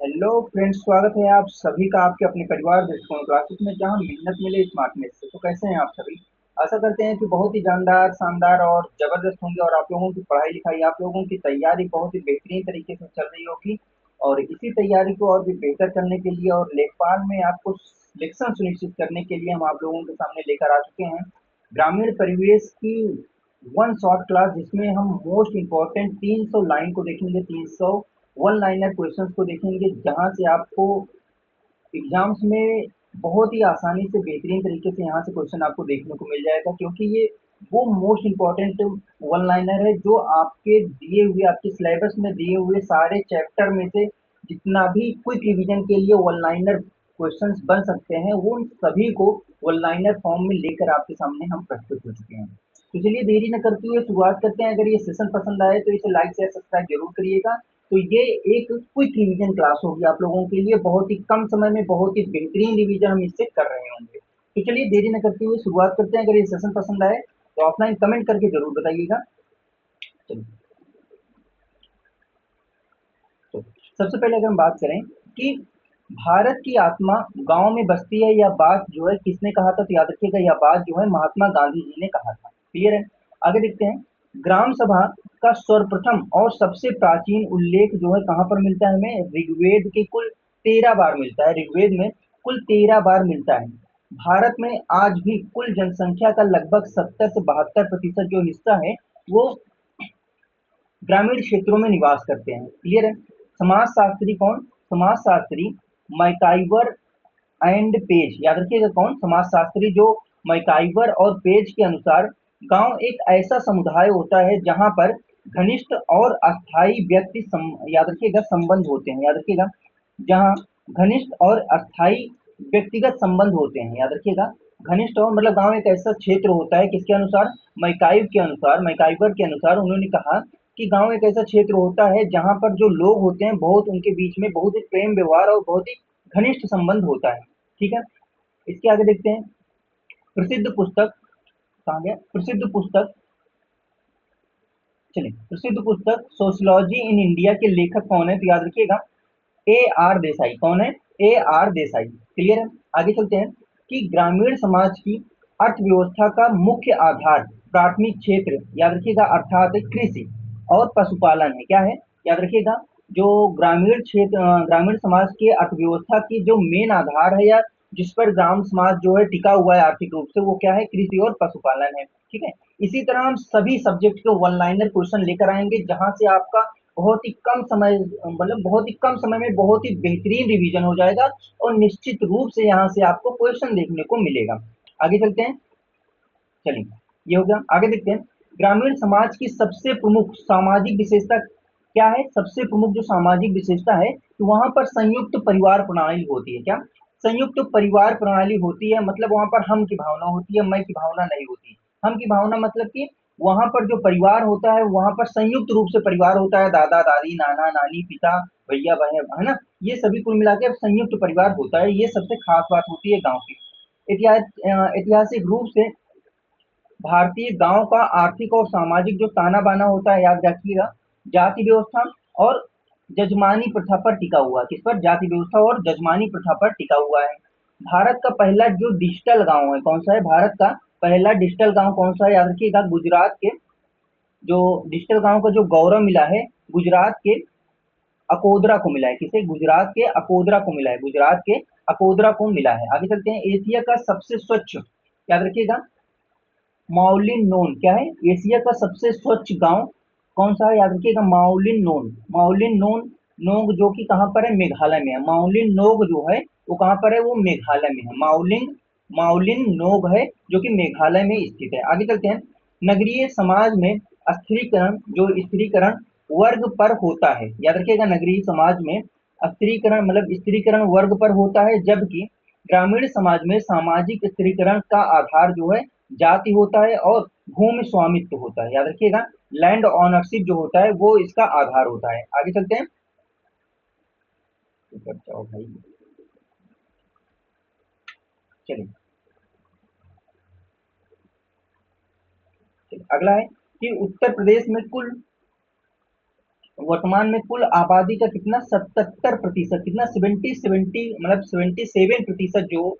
Hello friends, स्वागत है आप सभी का आपके अपने परिवार दृष्टिकोण क्लासेस में, जहां मेहनत मिले स्मार्टनेस से। तो कैसे हैं आप सभी? आशा करते हैं कि बहुत ही जानदार, शानदार और जबरदस्त होंगे और आप लोगों की पढ़ाई लिखाई, आप लोगों की तैयारी बहुत ही बेहतरीन तरीके से चल रही होगी। और इसी तैयारी को और भी बेहतर करने के लिए और लेखपाल में आपको सिलेक्शन सुनिश्चित करने के लिए हम आप लोगों के सामने लेकर आ चुके हैं ग्रामीण परिवेश की वन शॉर्ट क्लास, जिसमें हम मोस्ट इम्पोर्टेंट 300 लाइन को देखेंगे, 300 वन लाइनर क्वेश्चंस को देखेंगे, जहां से आपको एग्जाम्स में बहुत ही आसानी से बेहतरीन तरीके से यहाँ से क्वेश्चन आपको देखने को मिल जाएगा, क्योंकि ये वो मोस्ट इम्पोर्टेंट वन लाइनर है जो आपके दिए हुए, आपके सिलेबस में दिए हुए सारे चैप्टर में से जितना भी क्विक रिवीजन के लिए वन लाइनर क्वेश्चंस बन सकते हैं, वो उन सभी को वन लाइनर फॉर्म में लेकर आपके सामने हम प्रस्तुत हो चुके हैं। तो चलिए देरी न करते हुए शुरुआत करते हैं। अगर ये सेशन पसंद आए तो इसे लाइक शेयर सब्सक्राइब जरूर करिएगा। तो ये एक क्विक रिवीजन क्लास होगी आप लोगों के लिए, बहुत ही कम समय में बहुत ही बेहतरीन रिवीजन हम इससे कर रहे होंगे। तो चलिए देरी न करते हुए शुरुआत करते हैं। अगर ये सेशन पसंद आए तो ऑफलाइन कमेंट करके जरूर बताइएगा। चलिए, तो सबसे पहले अगर हम बात करें कि भारत की आत्मा गांव में बसती है, यह बात जो है किसने कहा था, तो याद रखिएगा यह बात जो है महात्मा गांधी जी ने कहा था। क्लियर है? आगे देखते हैं। ग्राम सभा का सर्वप्रथम और सबसे प्राचीन उल्लेख जो है कहाँ पर मिलता है हमें? ऋग्वेद के कुल 13 बार मिलता है। ऋग्वेद में कुल 13 बार मिलता है। भारत में आज भी कुल जनसंख्या का लगभग 70 से 72% जो हिस्सा है वो ग्रामीण क्षेत्रों में निवास करते हैं। क्लियर है? समाजशास्त्री कौन? समाजशास्त्री मैकाइवर एंड पेज। याद रखिएगा कौन? समाजशास्त्री जो मैकाइवर और पेज के अनुसार गांव एक ऐसा समुदाय होता है जहां पर घनिष्ठ और अस्थायी याद रखिएगा संबंध होते हैं। याद रखिएगा, जहां घनिष्ठ और अस्थायी व्यक्तिगत संबंध होते हैं। याद रखिएगा, घनिष्ठ और मतलब गांव एक ऐसा क्षेत्र होता है, किसके अनुसार? मैकाइव के अनुसार, मैकाइवर के अनुसार उन्होंने कहा कि गांव एक ऐसा क्षेत्र होता है जहां पर जो लोग होते हैं बहुत उनके बीच में बहुत ही प्रेम व्यवहार और बहुत ही घनिष्ठ संबंध होता है। ठीक है? इसके आगे देखते हैं। प्रसिद्ध पुस्तक कहाँ गया? प्रसिद्ध पुस्तक, चलिए, प्रसिद्ध पुस्तक सोशियोलॉजी इन इंडिया के लेखक कौन है? तो याद रखिएगा ए आर देसाई। कौन है? A R Desai. क्लियर है? आगे चलते हैं कि ग्रामीण समाज की अर्थव्यवस्था का मुख्य आधार प्राथमिक क्षेत्र, याद रखिएगा, अर्थात कृषि और पशुपालन है। क्या है? याद रखिएगा, जो ग्रामीण क्षेत्र ग्रामीण समाज के अर्थव्यवस्था की जो मेन आधार है, या जिस पर ग्राम समाज जो है टिका हुआ है आर्थिक रूप से, वो क्या है? कृषि और पशुपालन है। ठीक है? इसी तरह हम सभी सब्जेक्ट के वन लाइनर क्वेश्चन लेकर आएंगे, जहां से आपका बहुत ही कम समय, मतलब बहुत ही कम समय में बहुत ही बेहतरीन रिवीजन हो जाएगा और निश्चित रूप से यहाँ से आपको क्वेश्चन देखने को मिलेगा। आगे चलते हैं। चलिए, ये हो गया। आगे देखते हैं। ग्रामीण समाज की सबसे प्रमुख सामाजिक विशेषता क्या है? सबसे प्रमुख जो सामाजिक विशेषता है, तो वहां पर संयुक्त परिवार प्रणाली होती है। क्या? संयुक्त परिवार प्रणाली होती है, मतलब वहां पर हम की भावना होती है, मैं की भावना नहीं होती। हम की भावना मतलब कि वहां पर जो परिवार होता है वहां पर संयुक्त रूप से परिवार होता है, दादा दादी, नाना नानी, पिता, भैया बहन, है ना, ये सभी कुल मिला के संयुक्त परिवार होता है। ये सबसे खास बात होती है गांव की। ऐतिहासिक रूप से भारतीय गांव का आर्थिक और सामाजिक जो ताना बाना होता है, याद रखिएगा, जाति व्यवस्था और जजमानी प्रथा पर टिका हुआ। किस पर? जाति व्यवस्था और जजमानी प्रथा पर टिका हुआ है। भारत का पहला जो डिजिटल गांव है कौन सा है? भारत का पहला डिजिटल गांव कौन सा है? याद रखिएगा, गुजरात के जो डिजिटल गांव का जो गौरव मिला है, गुजरात के अकोदरा को मिला है। किसे? गुजरात के अकोदरा को मिला है। गुजरात के अकोदरा को मिला है। आगे चलते हैं। एशिया का सबसे स्वच्छ, याद रखिएगा, माउलिन नोन। क्या है? एशिया का सबसे स्वच्छ गांव कौन सा है? याद रखिएगा, माउलिन नोन। माउलिन नोन नोंग जो कि कहाँ पर है? मेघालय में है। माउलिन नोग जो है वो कहाँ पर है? वो मेघालय में है। माउलिन नोग है जो कि मेघालय में स्थित है। आगे चलते हैं। नगरीय समाज में स्त्रीकरण वर्ग पर होता है। याद रखिएगा, नगरीय समाज में स्त्रीकरण मतलब स्त्रीकरण वर्ग पर होता है, जबकि ग्रामीण समाज में सामाजिक स्त्रीकरण का आधार जो है जाति होता है और भूमि स्वामित्व होता है। याद रखिएगा, लैंड ऑनरशिप जो होता है वो इसका आधार होता है। आगे चलते हैं। ऊपर जाओ भाई। चलिए, अगला है कि उत्तर प्रदेश में कुल वर्तमान में कुल आबादी का कितना 77%, कितना 70 मतलब 77% जो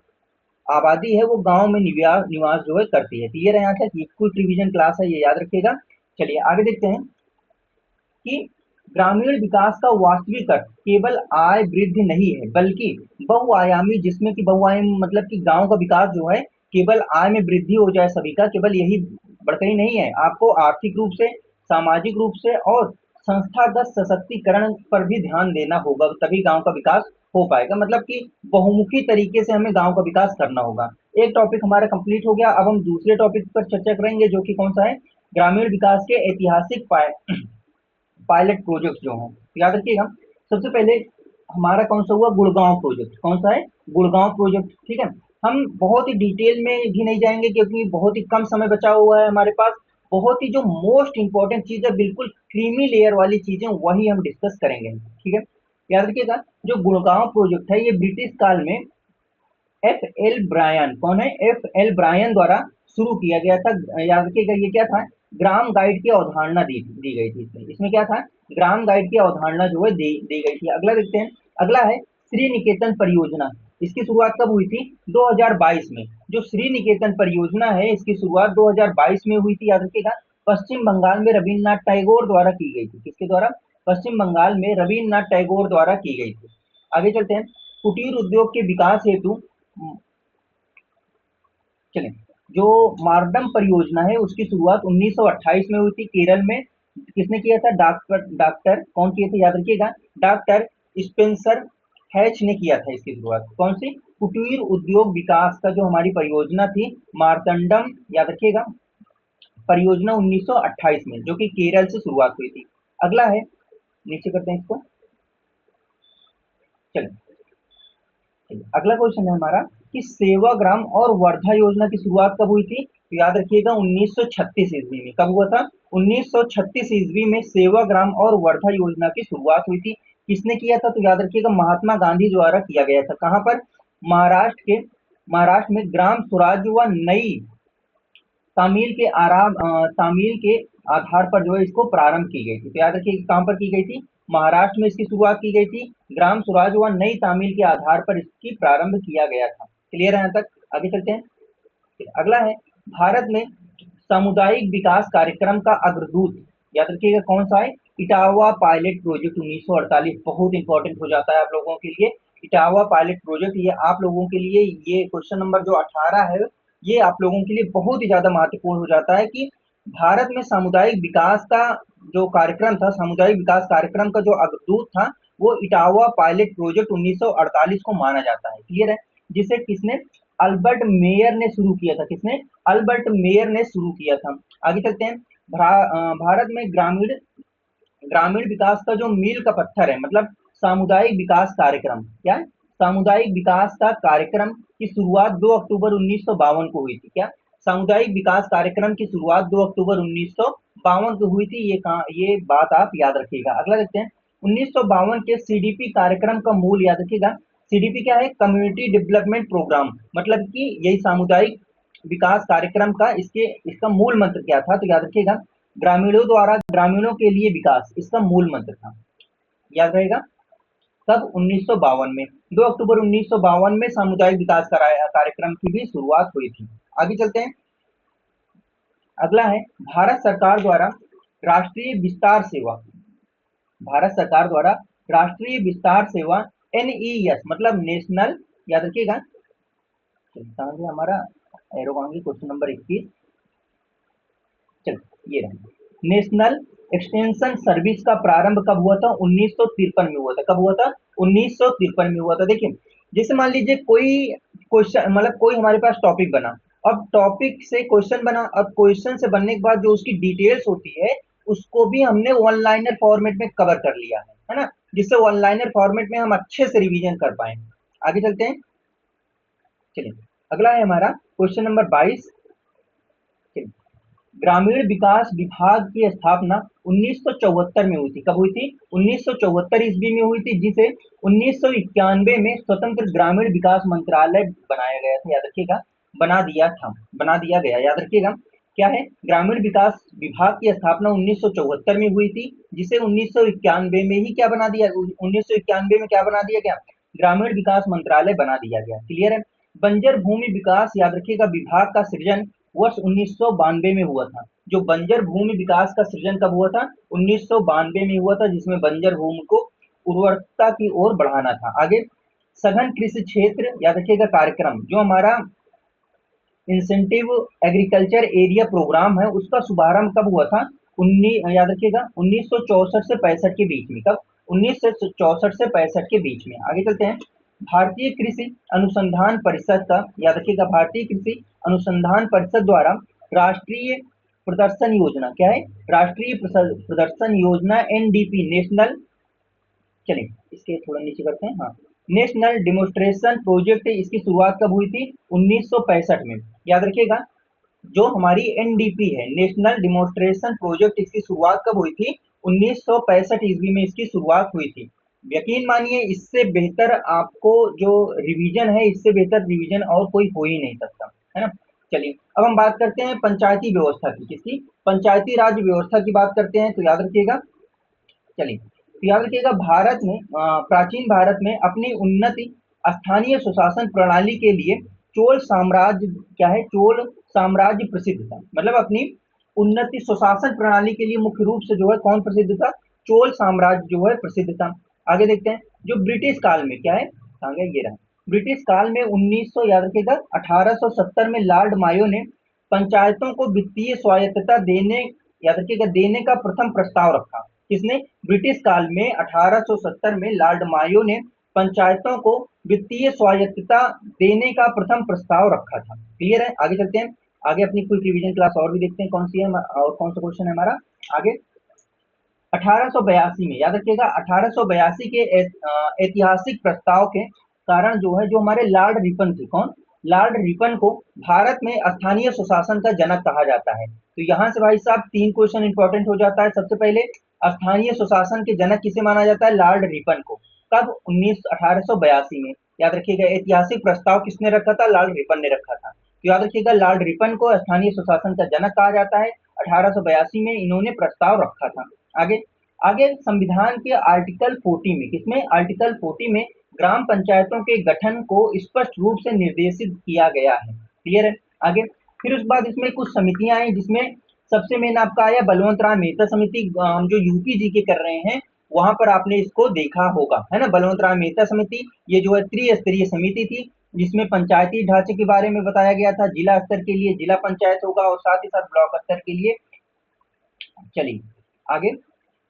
आबादी है वो गांव में निवास निवास जो है करती है। क्लियर है यहाँ तक? ये कुछ रिवीजन क्लास है, ये याद रखिएगा। चलिए आगे देखते हैं कि ग्रामीण विकास का वास्तविक अर्थ केवल आय वृद्धि नहीं है, बल्कि बहुआयामी, जिसमें कि बहुआयामी मतलब कि गांव का विकास जो है केवल आय में वृद्धि हो जाए सभी का, केवल यही बढ़करी नहीं है। आपको आर्थिक रूप से, सामाजिक रूप से और संस्थागत सशक्तिकरण पर भी ध्यान देना होगा, तभी गांव का विकास हो पाएगा। मतलब कि बहुमुखी तरीके से हमें गांव का विकास करना होगा। एक टॉपिक हमारा कंप्लीट हो गया। अब हम दूसरे टॉपिक पर चर्चा करेंगे, जो कि कौन सा है? ग्रामीण विकास के ऐतिहासिक पायलट प्रोजेक्ट जो हैं, याद रखिएगा। सबसे पहले हमारा कौन सा हुआ? गुड़गांव प्रोजेक्ट। कौन सा है? गुड़गांव प्रोजेक्ट। ठीक है, हम बहुत ही डिटेल में भी नहीं जाएंगे क्योंकि बहुत ही कम समय बचा हुआ है हमारे पास। बहुत ही जो मोस्ट इंपॉर्टेंट चीज है, बिल्कुल क्रीमी लेयर वाली चीजें, वही हम डिस्कस करेंगे। ठीक है, याद रखिएगा। जो गुड़गांव प्रोजेक्ट है ये ब्रिटिश काल में एफ एल ब्रायन, कौन है? एफ एल ब्रायन द्वारा शुरू किया गया था। याद रखिएगा, ये क्या था? ग्राम गाइड की अवधारणा दी गई थी इसमें। इसमें क्या था? ग्राम गाइड की अवधारणा जो है दी गई थी। अगला देखते हैं। अगला है श्री निकेतन परियोजना। इसकी शुरुआत कब हुई थी? 2022 में। जो श्री निकेतन परियोजना है इसकी शुरुआत 2022 में हुई थी, याद रखिएगा। पश्चिम बंगाल में रविन्द्रनाथ टैगोर द्वारा की गई थी। किसके द्वारा? पश्चिम बंगाल में रविन्द्रनाथ टैगोर द्वारा की गई थी। आगे चलते हैं। कुटीर उद्योग के विकास हेतु, चलें, जो मारडम परियोजना है उसकी शुरुआत 1928 में हुई थी केरल में। किसने किया था? डॉक्टर डॉक्टर कौन किए थे? याद रखिएगा, डॉक्टर स्पेंसर हैच ने किया था इसकी शुरुआत। कौन सी? कुटीर उद्योग विकास का जो हमारी परियोजना थी मार्तंडम, याद रखिएगा, परियोजना 1928 में, जो कि केरल से शुरुआत हुई थी। अगला है, नीचे करते हैं इसको। चलिए, अगला क्वेश्चन है हमारा कि सेवाग्राम और वर्धा योजना की शुरुआत कब हुई थी? तो याद रखिएगा 1936 ईस्वी में। कब हुआ था? 1936 ईस्वी में सेवाग्राम और वर्धा योजना की शुरुआत हुई थी। किसने किया था? तो याद रखिएगा महात्मा गांधी द्वारा किया गया था। कहां पर? महाराष्ट्र में ग्राम स्वराज व नई तामील के आधार पर जो है इसको प्रारंभ की गई थी। तो याद रखिए कहां पर की गई थी? महाराष्ट्र में इसकी शुरुआत की गई थी। ग्राम स्वराज व नई तामील के आधार पर इसकी प्रारंभ किया गया था। क्लियर है यहाँ तक? आगे चलते हैं। अगला है भारत में सामुदायिक विकास कार्यक्रम का अग्रदूत, याद रखिएगा कौन सा है? Etawah pilot project 1948। बहुत इंपॉर्टेंट हो जाता है आप लोगों के लिए इटावा पायलट प्रोजेक्ट। ये आप लोगों के लिए, ये क्वेश्चन नंबर जो 18 है, ये आप लोगों के लिए बहुत ही ज्यादा महत्वपूर्ण हो जाता है कि भारत में सामुदायिक विकास का जो कार्यक्रम था, सामुदायिक विकास कार्यक्रम का जो अग्रदूत था, वो इटावा पायलट प्रोजेक्ट 1948 को माना जाता है। क्लियर है? जिसे किसने? अल्बर्ट मेयर ने शुरू किया था। किसने? अल्बर्ट मेयर ने शुरू किया था। आगे चलते हैं। भारत में ग्रामीण ग्रामीण विकास का जो मील का पत्थर है, मतलब सामुदायिक विकास कार्यक्रम, क्या है? सामुदायिक विकास का कार्यक्रम की शुरुआत 2 अक्टूबर 1952 को हुई थी। क्या? सामुदायिक विकास कार्यक्रम की शुरुआत 2 अक्टूबर 1952 को हुई थी। ये बात आप याद रखिएगा। अगला देखते हैं। 1952 के सीडीपी कार्यक्रम का मूल, याद रखिएगा, सीडीपी क्या है? Community development programme. मतलब कि यही सामुदायिक विकास कार्यक्रम का इसका मूल मंत्र क्या था? तो याद रखिएगा, ग्रामीणों द्वारा ग्रामीणों के लिए विकास, इसका मूल मंत्र था। याद रहेगा। तब 1952 में, 2 अक्टूबर 1952 में सामुदायिक विकास कार्यक्रम की भी शुरुआत हुई थी। आगे चलते हैं। अगला है भारत सरकार द्वारा राष्ट्रीय विस्तार सेवा। भारत सरकार द्वारा राष्ट्रीय विस्तार सेवा एनईएस, मतलब नेशनल, याद रखिएगा, हमारा एरो क्वेश्चन नंबर 21। चलो ये रहा। नेशनल एक्सटेंशन सर्विस का प्रारंभ कब हुआ था? 1953 में हुआ था। कब हुआ था? 1953 में हुआ था। देखिए, जैसे मान लीजिए कोई क्वेश्चन, मतलब कोई हमारे पास टॉपिक बना, अब टॉपिक से क्वेश्चन बना, अब क्वेश्चन से बनने के बाद जो उसकी डिटेल्स होती है उसको भी हमने वन लाइनर फॉर्मेट में कवर कर लिया है ना, जिससे वन लाइनर फॉर्मेट में हम अच्छे से रिवीजन कर पाए। आगे चलते हैं। चलिए, अगला है हमारा क्वेश्चन नंबर 22। ग्रामीण विकास विभाग की स्थापना 1974 में हुई थी। कब हुई थी? 1974 ईस्वी में हुई थी, जिसे 1991 में स्वतंत्र ग्रामीण विकास मंत्रालय बनाया गया था। याद रखिएगा, बना दिया गया, याद रखिएगा। क्या है, ग्रामीण विकास विभाग की स्थापना 1974 में हुई थी, जिसे 1991 में ही क्या बना दिया, 1991 में क्या बना दिया गया, ग्रामीण विकास मंत्रालय बना दिया गया। क्लियर है। बंजर भूमि विकास याद रखिएगा विभाग का सृजन वर्ष 1992 में हुआ था। जो बंजर भूमि विकास का सृजन कब हुआ था, 1992 में हुआ था, जिसमें बंजर भूमि को उर्वरकता की ओर बढ़ाना था। आगे, सघन कृषि क्षेत्र याद रखिएगा कार्यक्रम, जो हमारा इंसेंटिव एग्रीकल्चर एरिया प्रोग्राम है, उसका शुभारंभ कब हुआ था, याद रखिएगा 1964 से 65 के बीच में। कब, 1964 से 65 के बीच में। आगे चलते हैं। भारतीय कृषि अनुसंधान परिषद का याद रखिएगा, भारतीय कृषि अनुसंधान परिषद द्वारा राष्ट्रीय प्रदर्शन योजना, क्या है, राष्ट्रीय प्रदर्शन योजना एनडीपी, नेशनल, चलिए इसके थोड़ा नीचे करते हैं, हाँ, नेशनल डेमोन्स्ट्रेशन प्रोजेक्ट, इसकी शुरुआत कब हुई थी, 1965 में। याद रखिएगा, जो हमारी एनडीपी है, नेशनल डेमोन्स्ट्रेशन प्रोजेक्ट, इसकी शुरुआत कब हुई थी, 1965 ईस्वी में इसकी शुरुआत हुई थी। यकीन मानिए, इससे बेहतर आपको जो रिवीजन है, इससे बेहतर रिवीजन और कोई हो ही नहीं सकता, है ना। चलिए अब हम बात करते हैं पंचायती व्यवस्था की, किसकी, पंचायती राज व्यवस्था की बात करते हैं। तो याद रखिएगा, चलिए तो याद रखिएगा, भारत में प्राचीन भारत में अपनी उन्नति स्थानीय सुशासन प्रणाली के लिए चोल साम्राज्य, क्या है, चोल साम्राज्य प्रसिद्ध था। मतलब अपनी उन्नति सुशासन प्रणाली के लिए मुख्य रूप से जो है कौन प्रसिद्ध था, चोल साम्राज्य जो है प्रसिद्ध था। आगे देखते हैं, जो ब्रिटिश काल में, क्या है, आगे ये रहा, ब्रिटिश काल में 1900 याद रखिएगा 1870 में लॉर्ड मायो ने पंचायतों को वित्तीय स्वायत्तता देने, याद रखिएगा, देने का प्रथम प्रस्ताव रखा। किसने, ब्रिटिश काल में 1870 में लॉर्ड मायो ने पंचायतों को वित्तीय स्वायत्तता देने का प्रथम प्रस्ताव रखा था। क्लियर है। आगे चलते हैं, आगे अपनी क्विक रिवीजन क्लास और भी देखते हैं कौन सी है और कौन सा क्वेश्चन है हमारा। आगे 1882 में, याद रखिएगा 1882 के ऐतिहासिक प्रस्ताव के कारण जो है, जो हमारे लॉर्ड रिपन थे, कौन, लॉर्ड रिपन को भारत में स्थानीय सुशासन का जनक कहा जाता है। तो यहाँ से भाई साहब 3 क्वेश्चन इंपॉर्टेंट हो जाता है। सबसे पहले, स्थानीय सुशासन के जनक किसे माना जाता है, लॉर्ड रिपन को। कब, 1882 में। याद रखिएगा, ऐतिहासिक प्रस्ताव किसने रखा था, लॉर्ड रिपन ने रखा था। तो याद रखिएगा, लॉर्ड रिपन को स्थानीय सुशासन का जनक कहा जाता है। 1882 में इन्होंने प्रस्ताव रखा था। आगे, आगे संविधान के आर्टिकल 40 में, किसमें, आर्टिकल 40 में ग्राम पंचायतों के गठन को स्पष्ट रूप से निर्देशित किया गया है। क्लियर है। आगे, फिर उसके बाद इसमें कुछ समितियां आई, जिसमें सबसे मेन आपका आया बलवंत राम मेहता समिति। हम जो यूपी जी के कर रहे हैं, वहां पर आपने इसको देखा होगा, है ना, बलवंत राम मेहता समिति। ये जो है त्रिस्तरीय समिति थी, जिसमें पंचायती ढांचे के बारे में बताया गया था। जिला स्तर के लिए जिला पंचायत होगा और साथ ही साथ ब्लॉक स्तर के लिए, चलिए आगे,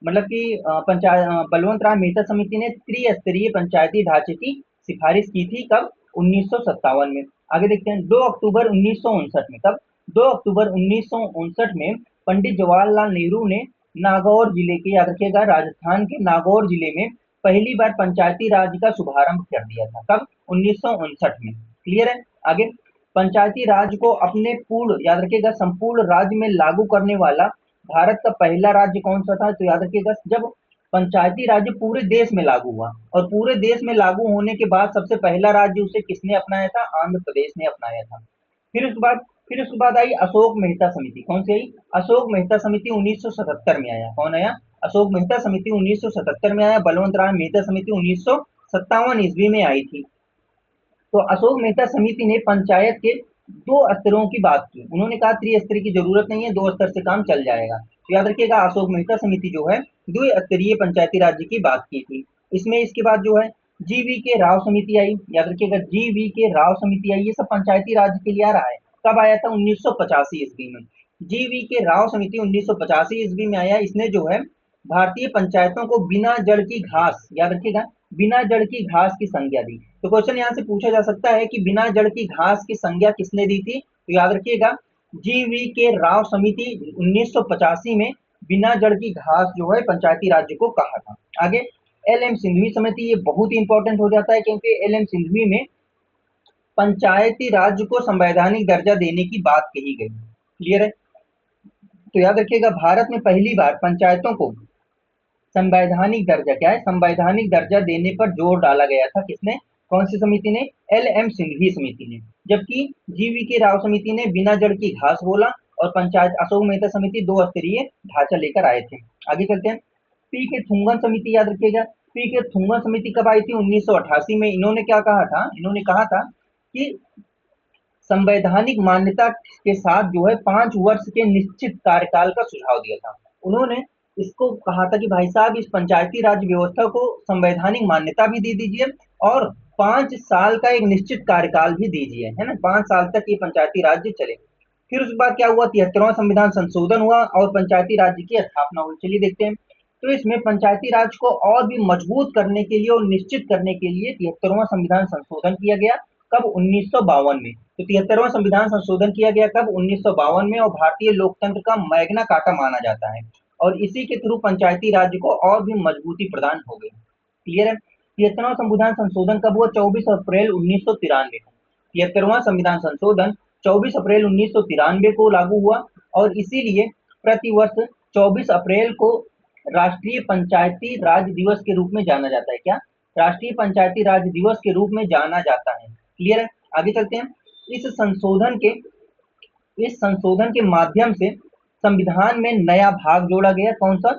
मतलब कि पंचायत बलवंत राम मेहता समिति ने त्रिस्तरीय पंचायती ढांचे की सिफारिश की थी। कब, 1957 में। आगे देखते हैं, 2 अक्टूबर 1959 में। कब, 2 अक्टूबर 1959 में पंडित जवाहरलाल नेहरू ने नागौर जिले के, याद रखिएगा, राजस्थान के नागौर जिले में पहली बार पंचायती राज का शुभारंभ कर दिया था। कब, 1959 में। क्लियर है। आगे, पंचायती राज को अपने पूर्ण, याद रखिएगा, संपूर्ण राज्य में लागू करने वाला भारत का पहला राज्य कौन सा था, तो याद रखिएगा, जब पंचायती राज्य पूरे देश में लागू हुआ, और पूरे देश में लागू होने के बाद सबसे पहला राज्य उसे किसने अपनाया था, आंध्र प्रदेश ने अपनाया था। फिर उसके बाद आई अशोक मेहता समिति। कौन सी आई, अशोक मेहता समिति 1977 में आया। कौन आया, अशोक मेहता समिति 1977 में आया। बलवंत राम मेहता समिति 1957 ईस्वी में आई थी। तो अशोक मेहता समिति ने पंचायत के 2 स्तरों की बात की। उन्होंने कहा त्रिस्तरीय की जरूरत नहीं है, 2 स्तर से काम चल जाएगा। तो याद रखिएगा, अशोक मेहता समिति जो है द्विस्तरीय पंचायती राज्य की बात की थी। इसमें इसके बाद जो है जीवी के राव समिति आई। याद रखिएगा, जीवी के राव समिति आई। ये सब पंचायती राज्य के लिए आ रहा है। कब आया था, 1985 ईस्वी में। जीवी के राव समिति 1985 ईस्वी में आया। इसने जो है भारतीय पंचायतों को बिना जड़ की घास, याद रखिएगा, बिना जड़ की घास की संज्ञा दी। तो क्वेश्चन यहाँ से पूछा जा सकता है कि बिना जड़ की घास की संज्ञा किसने दी थी, तो याद रखिएगा, जीवी के राव समिति 1985 में बिना जड़ की घास जो है पंचायती राज्य को कहा था। आगे, एल एम सिंघवी समिति, ये बहुत ही इंपॉर्टेंट हो जाता है, क्योंकि एल एम सिंघवी में पंचायती राज्य को संवैधानिक दर्जा देने की बात कही गई। क्लियर है। तो याद रखिएगा, भारत में पहली बार पंचायतों को संवैधानिक दर्जा, क्या है, संवैधानिक दर्जा देने पर जोर डाला गया था। किसने, कौन सी समिति ने, एल एम सिंघवी समिति ने। जबकि जीवी के राव समिति ने बिना जड़ की घास बोला, और पंचायत अशोक मेहता समिति 2 स्तरीय ढांचा लेकर आए थे। आगे चलते हैं। पी के थुंगन समिति याद रखिएगा। पी के थुंगन समिति कब आई थी? 1988 में। इन्होंने क्या कहा था? इन्होंने कहा था कि संवैधानिक मान्यता के साथ जो है 5 वर्ष के निश्चित कार्यकाल का सुझाव दिया था। उन्होंने इसको कहा था कि भाई साहब इस पंचायती राज व्यवस्था को संवैधानिक मान्यता भी दे दीजिए और 5 साल का एक निश्चित कार्यकाल भी दीजिए, है ना, 5 साल तक ये पंचायती राज्य चले। फिर उसके बाद क्या हुआ? 73वां संविधान संशोधन हुआ और पंचायती राज्य की स्थापना हुई। चलिए देखते हैं। तो इसमें पंचायती राज को और भी मजबूत करने के लिए और निश्चित करने के लिए 73वां संविधान संशोधन किया गया। कब? 1952 में। तो 73वां संविधान संशोधन किया गया कब? 1952 में, और भारतीय लोकतंत्र का मैग्ना कार्टा माना जाता है और इसी के थ्रू पंचायती राज्य को और भी मजबूती प्रदान हो गई। क्लियर है? 73वां संविधान संशोधन कब हुआ? 24 अप्रैल 1993 को। 73वां संविधान संशोधन 24 अप्रैल 1993 को लागू हुआ और इसीलिए प्रतिवर्ष 24 अप्रैल को राष्ट्रीय पंचायती राज दिवस के रूप में जाना जाता है। क्या? राष्ट्रीय पंचायती राज दिवस के रूप में जाना जाता है। क्लियर है? आगे चलते हैं। इस संशोधन के इस संशोधन के माध्यम से संविधान में नया भाग जोड़ा गया। कौन सा?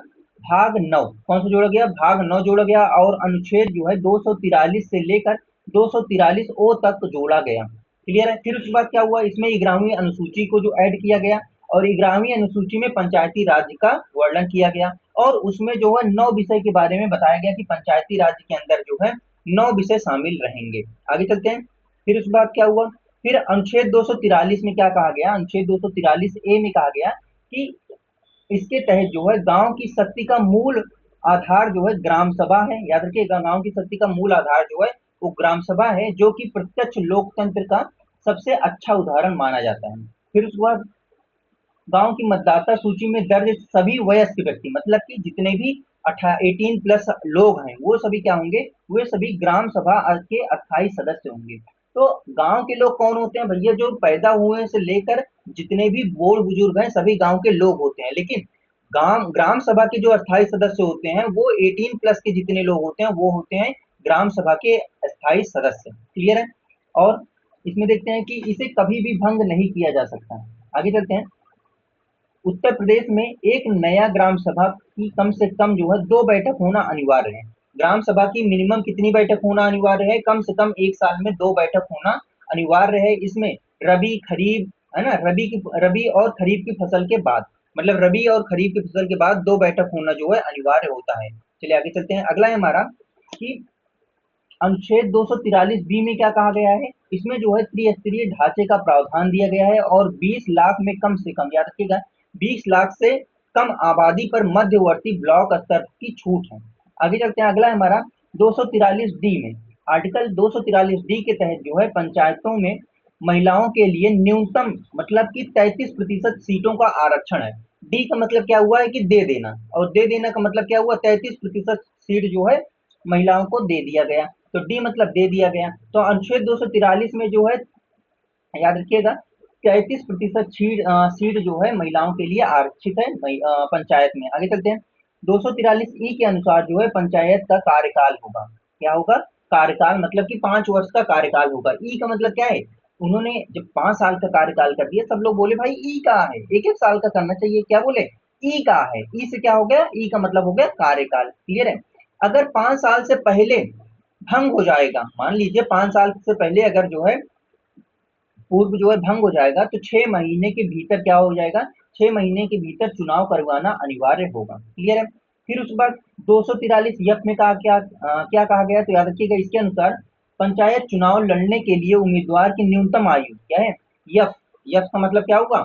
भाग 9। कौन सा जोड़ा गया? भाग 9 जोड़ा गया और अनुच्छेद जो है 243 से लेकर 243 ओ तक जोड़ा गया। क्लियर है? फिर उसके बाद क्या हुआ? इसमें 11वीं अनुसूची को जो ऐड किया गया और 11वीं अनुसूची में पंचायती राज का वर्णन किया गया और उसमें जो है 9 विषय के बारे में बताया गया कि पंचायती राज के अंदर जो है 9 विषय शामिल रहेंगे। आगे चलते हैं। फिर उसके बाद क्या हुआ? फिर अनुच्छेद 243 में क्या कहा गया? अनुच्छेद 243 ए में कहा गया कि इसके तहत जो है गांव की शक्ति का मूल आधार जो है ग्राम सभा है। याद रखिएगा, गांव की शक्ति का मूल आधार जो है वो ग्राम सभा है, जो कि प्रत्यक्ष लोकतंत्र का सबसे अच्छा उदाहरण माना जाता है। फिर उसके बाद गांव की मतदाता सूची में दर्ज सभी वयस्क व्यक्ति, मतलब कि जितने भी 18+ लोग हैं, वो सभी क्या होंगे? वे सभी ग्राम सभा के अस्थायी सदस्य होंगे। तो गांव के लोग कौन होते हैं भैया? जो पैदा हुए से लेकर जितने भी बूढ़ बुजुर्ग हैं सभी गांव के लोग होते हैं, लेकिन ग्राम सभा के जो अस्थायी सदस्य होते हैं वो 18+ के जितने लोग होते हैं वो होते हैं ग्राम सभा के अस्थायी सदस्य। क्लियर है? और इसमें देखते हैं कि इसे कभी भी भंग नहीं किया जा सकता। आगे चलते हैं। उत्तर प्रदेश में एक नया ग्राम सभा की कम से कम जो है 2 बैठक होना अनिवार्य है। ग्राम सभा की मिनिमम कितनी बैठक होना अनिवार्य है? कम से कम एक साल में 2 बैठक होना अनिवार्य है। इसमें रबी खरीफ, है ना, रबी और खरीफ की फसल के बाद, मतलब रबी और खरीफ की फसल के बाद 2 बैठक होना जो है अनिवार्य होता है। चलिए आगे चलते हैं। अगला है हमारा कि अनुच्छेद 243 बी में क्या कहा गया है? इसमें जो है त्रिस्तरीय ढांचे का प्रावधान दिया गया है और 20 लाख में कम से कम, याद रखिएगा, 20 लाख से कम आबादी पर मध्यवर्ती ब्लॉक स्तर की छूट है। आगे चलते हैं। अगला है हमारा 243 डी में। आर्टिकल 243 डी के तहत जो है पंचायतों में महिलाओं के लिए न्यूनतम, मतलब कि 33% सीटों का आरक्षण है। डी का मतलब क्या हुआ है? कि दे देना, और दे देना का मतलब क्या हुआ? 33% सीट जो है महिलाओं को दे दिया गया। तो डी मतलब दे दिया गया। तो अनुच्छेद 243 में जो है, याद रखिएगा, 33% सीट जो है महिलाओं के लिए आरक्षित है पंचायत में। आगे चलते हैं। 243 ई के अनुसार जो है पंचायत का कार्यकाल होगा। क्या होगा? कार्यकाल, मतलब कि 5 वर्ष का कार्यकाल होगा। ई का मतलब क्या है? उन्होंने जब 5 साल का कार्यकाल कर दिया, सब लोग बोले भाई ई कहाँ है, एक एक साल का करना चाहिए। क्या बोले? ई कहाँ है? ई से क्या हो गया? ई का मतलब हो गया कार्यकाल। क्लियर है? अगर 5 साल से पहले भंग हो जाएगा, मान लीजिए 5 साल से पहले अगर जो है पूर्व जो है भंग हो जाएगा, तो 6 महीने के भीतर क्या हो जाएगा? 6 महीने के भीतर चुनाव करवाना अनिवार्य होगा। क्लियर है? फिर उसके बाद 243 यफ में कहा क्या कहा गया? तो याद रखिएगा, इसके अनुसार पंचायत चुनाव लड़ने के लिए उम्मीदवार की न्यूनतम आयु क्या है? यफ। यफ का मतलब क्या होगा?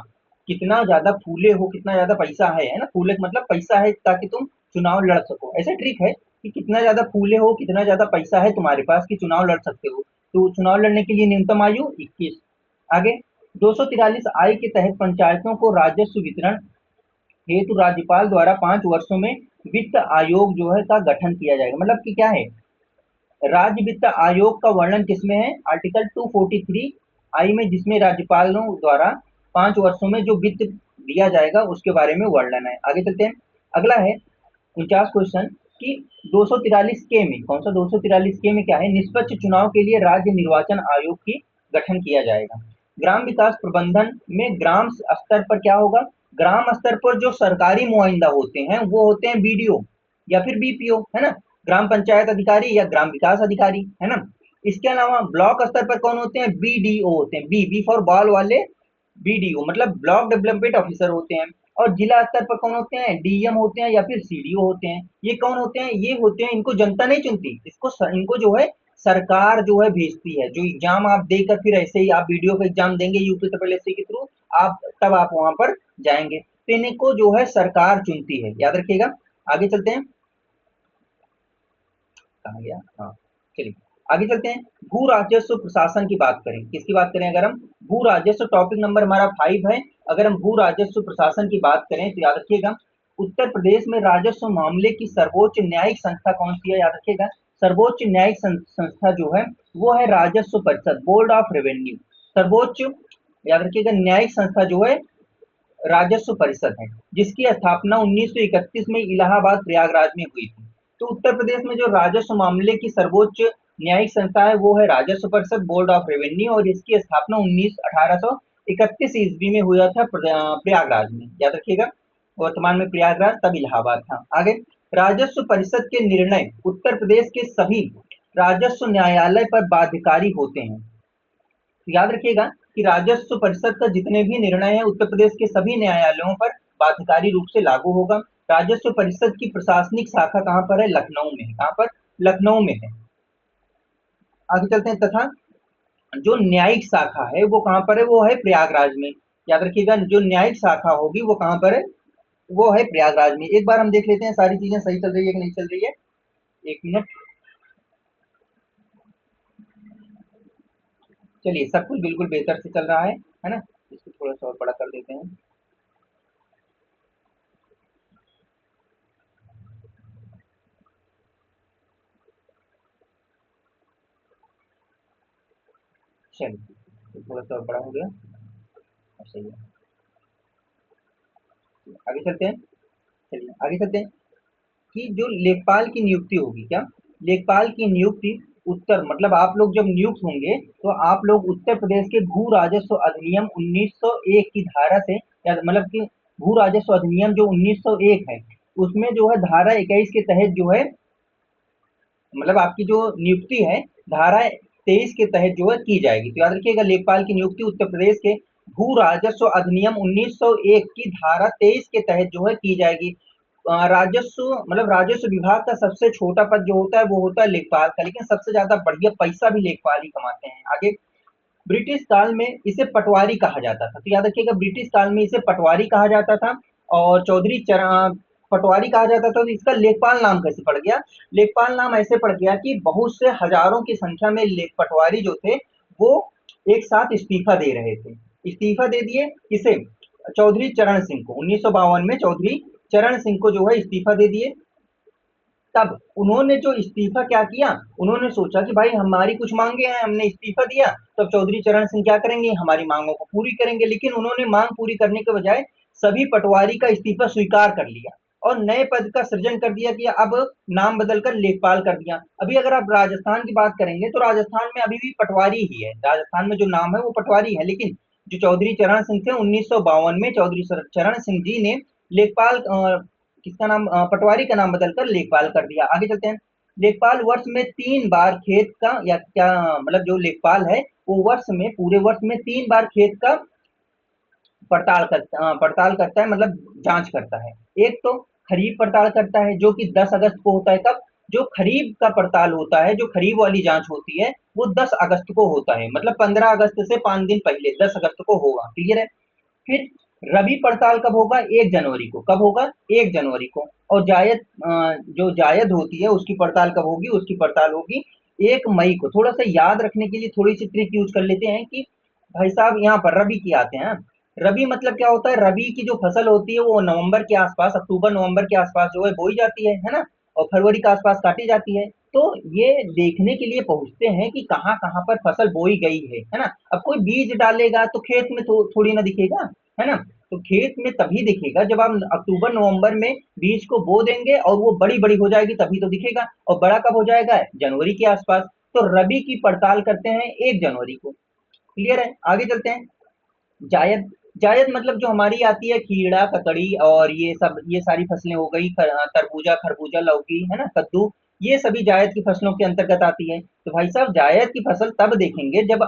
कितना ज्यादा फूले हो, कितना ज्यादा पैसा है ना, फूले का मतलब पैसा है, ताकि तुम चुनाव लड़ सको। ऐसा ट्रिक है कि कितना ज्यादा फूले हो, कितना ज्यादा पैसा है तुम्हारे पास कि चुनाव लड़ सकते हो। तो चुनाव लड़ने के लिए न्यूनतम आयु 21। आगे 243 आई के तहत पंचायतों को राजस्व वितरण हेतु राज्यपाल द्वारा 5 वर्षों में वित्त आयोग जो है का गठन किया जाएगा। मतलब कि क्या है? राज्य वित्त आयोग का वर्णन किसमें है? आर्टिकल 243 आई में, जिसमें राज्यपालों द्वारा 5 वर्षों में जो वित्त दिया जाएगा उसके बारे में वर्णन है। आगे चलते हैं। अगला है 49 क्वेश्चन कि 243 के में, कौन सा? 243 के में क्या है? निष्पक्ष चुनाव के लिए राज्य निर्वाचन आयोग की गठन किया जाएगा। ग्राम विकास प्रबंधन में ग्राम स्तर पर क्या होगा, ग्राम स्तर पर जो सरकारी मुआइंदा होते हैं वो होते हैं बीडीओ या फिर बीपीओ, है ना, ग्राम पंचायत अधिकारी या ग्राम विकास अधिकारी, है ना। इसके अलावा ब्लॉक स्तर पर कौन होते हैं, बीडीओ होते हैं, बी फॉर बॉल वाले, बीडीओ मतलब ब्लॉक डेवलपमेंट ऑफिसर होते हैं। और जिला स्तर पर कौन होते हैं, डीएम होते हैं या फिर सीडीओ होते हैं। ये कौन होते हैं, ये होते हैं, इनको जनता नहीं चुनती, इनको जो है सरकार जो है भेजती है। जो एग्जाम आप देकर फिर ऐसे ही आप वीडियो का एग्जाम देंगे यूपी ट्रिपल एससी के थ्रू, आप तब आप वहां पर जाएंगे, तो इनको जो है सरकार चुनती है, याद रखिएगा। आगे चलते हैं, कहाँ गया, हाँ चलिए आगे चलते हैं। भू राजस्व प्रशासन की बात करें, किसकी बात करें, अगर हम भू राजस्व, टॉपिक नंबर हमारा 5 है। अगर हम भू राजस्व प्रशासन की बात करें तो याद रखिएगा, उत्तर प्रदेश में राजस्व मामले की सर्वोच्च न्यायिक संस्था कौन सी है, याद रखिएगा। सर्वोच्च न्यायिक संस्था जो है वो है राजस्व परिषद, बोर्ड ऑफ रेवेन्यू। सर्वोच्च, याद रखिएगा, न्यायिक संस्था जो है राजस्व परिषद है, जिसकी स्थापना 1931 में इलाहाबाद प्रयागराज में हुई थी। तो उत्तर प्रदेश में जो राजस्व मामले की सर्वोच्च न्यायिक संस्था है वो है राजस्व परिषद, बोर्ड ऑफ रेवेन्यू, और इसकी स्थापना 1831 ईस्वी में हुआ था प्रयागराज में, याद रखिएगा। वर्तमान में प्रयागराज, तब इलाहाबाद था। आगे, राजस्व परिषद के निर्णय उत्तर प्रदेश के सभी राजस्व न्यायालय पर बाध्यकारी होते हैं। तो याद रखिएगा कि राजस्व परिषद का जितने भी निर्णय है उत्तर प्रदेश के सभी न्यायालयों पर बाध्यकारी रूप से लागू होगा। राजस्व परिषद की प्रशासनिक शाखा कहाँ पर है, लखनऊ में है। कहाँ पर, लखनऊ में है। आगे चलते हैं, तथा जो न्यायिक शाखा है वो कहाँ पर है, वो है प्रयागराज में। याद रखिएगा, जो न्यायिक शाखा होगी वो कहाँ पर है, वो है प्रयागराज में। एक बार हम देख लेते हैं सारी चीजें सही चल रही है कि नहीं चल रही है, एक मिनट। चलिए, सब कुछ बिल्कुल बेहतर से चल रहा है ना। इसको थोड़ा सा और बड़ा कर देते हैं। चलिए, तो थोड़ा सा और बड़ा हो गया, अब सही है। आगे चलते हैं, चलिए आगे चलते हैं कि जो लेखपाल की नियुक्ति होगी, क्या, लेखपाल की नियुक्ति उत्तर, मतलब आप लोग जब नियुक्त होंगे तो आप लोग उत्तर प्रदेश के भू राजस्व अधिनियम 1901 की धारा से, या मतलब कि भू राजस्व अधिनियम जो 1901 है उसमें जो है धारा 21 के तहत जो है, मतलब आपकी जो नियुक्ति है धारा 23 के तहत जो है की जाएगी। तो याद रखिएगा, लेखपाल की नियुक्ति उत्तर प्रदेश के भू राजस्व अधिनियम 1901 की धारा 23 के तहत जो है की जाएगी। राजस्व मतलब राजस्व विभाग का सबसे छोटा पद जो होता है वो होता है लेखपाल का, लेकिन सबसे ज्यादा बढ़िया पैसा भी लेखपाल ही कमाते हैं। आगे, ब्रिटिश काल में इसे पटवारी कहा जाता था। तो याद रखिएगा, ब्रिटिश काल में इसे पटवारी कहा जाता था, और चौधरी चरण पटवारी कहा जाता था। तो इसका लेखपाल नाम कैसे पड़ गया, लेखपाल नाम ऐसे पड़ गया कि बहुत से हजारों की संख्या में लेख पटवारी जो थे वो एक साथ इस्तीफा दे रहे थे। इस्तीफा दे दिए किसे, चौधरी चरण सिंह को। 1952 में चौधरी चरण सिंह को जो है इस्तीफा दे दिए। तब उन्होंने जो इस्तीफा क्या किया, उन्होंने सोचा कि भाई हमारी कुछ मांगे हैं, हमने इस्तीफा दिया, तो अब चौधरी चरण सिंह क्या करेंगे, हमारी मांगों को पूरी करेंगे। लेकिन उन्होंने मांग पूरी करने के बजाय सभी पटवारी का इस्तीफा स्वीकार कर लिया और नए पद का सृजन कर दिया कि अब नाम बदलकर लेखपाल कर दिया। अभी अगर आप राजस्थान की बात करेंगे तो राजस्थान में अभी भी पटवारी ही है, राजस्थान में जो नाम है वो पटवारी है। लेकिन जो चौधरी चरण सिंह थे 1952 में चौधरी चरण सिंह जी ने लेखपाल किसका नाम, पटवारी का नाम बदलकर लेखपाल कर दिया। आगे चलते हैं, लेखपाल वर्ष में 3 बार खेत का, या क्या मतलब जो लेखपाल है वो वर्ष में, पूरे वर्ष में 3 बार खेत का पड़ताल करता है, मतलब जांच करता है। एक तो खरीफ पड़ताल करता है जो कि 10 अगस्त को होता है। कब, जो खरीफ का पड़ताल होता है, जो खरीफ वाली जांच होती है वो 10 अगस्त को होता है, मतलब 15 अगस्त से 5 दिन पहले 10 अगस्त को होगा, क्लियर है। फिर रबी पड़ताल कब होगा, 1 जनवरी को। कब होगा, 1 जनवरी को। और जायद जो जायद होती है उसकी पड़ताल कब होगी, उसकी पड़ताल होगी 1 मई को। थोड़ा सा याद रखने के लिए थोड़ी सी ट्रिक यूज कर लेते हैं कि भाई साहब यहाँ पर रबी की आते हैं। रबी मतलब क्या होता है, रबी की जो फसल होती है वो नवंबर के आसपास, अक्टूबर नवंबर के आसपास जो है बोई जाती है ना, और फरवरी के आसपास काटी जाती है। तो ये देखने के लिए पहुंचते हैं कि कहाँ कहाँ पर फसल बोई गई है ना। अब कोई बीज डालेगा तो खेत में थोड़ी ना दिखेगा, है ना। तो खेत में तभी दिखेगा जब आप अक्टूबर नवंबर में बीज को बो देंगे और वो बड़ी बड़ी हो जाएगी, तभी तो दिखेगा। और बड़ा कब हो जाएगा, जनवरी के आसपास। तो रबी की पड़ताल करते हैं 1 जनवरी को। क्लियर है? आगे चलते हैं। जायद, जायद मतलब जो हमारी आती है खीरा, ककड़ी और ये सब, ये सारी फसलें हो गई, तरबूजा, खरबूजा, लौकी, है ना, कद्दू, ये सभी जायद की फसलों के अंतर्गत आती है। तो भाई साहब जायद की फसल तब देखेंगे जब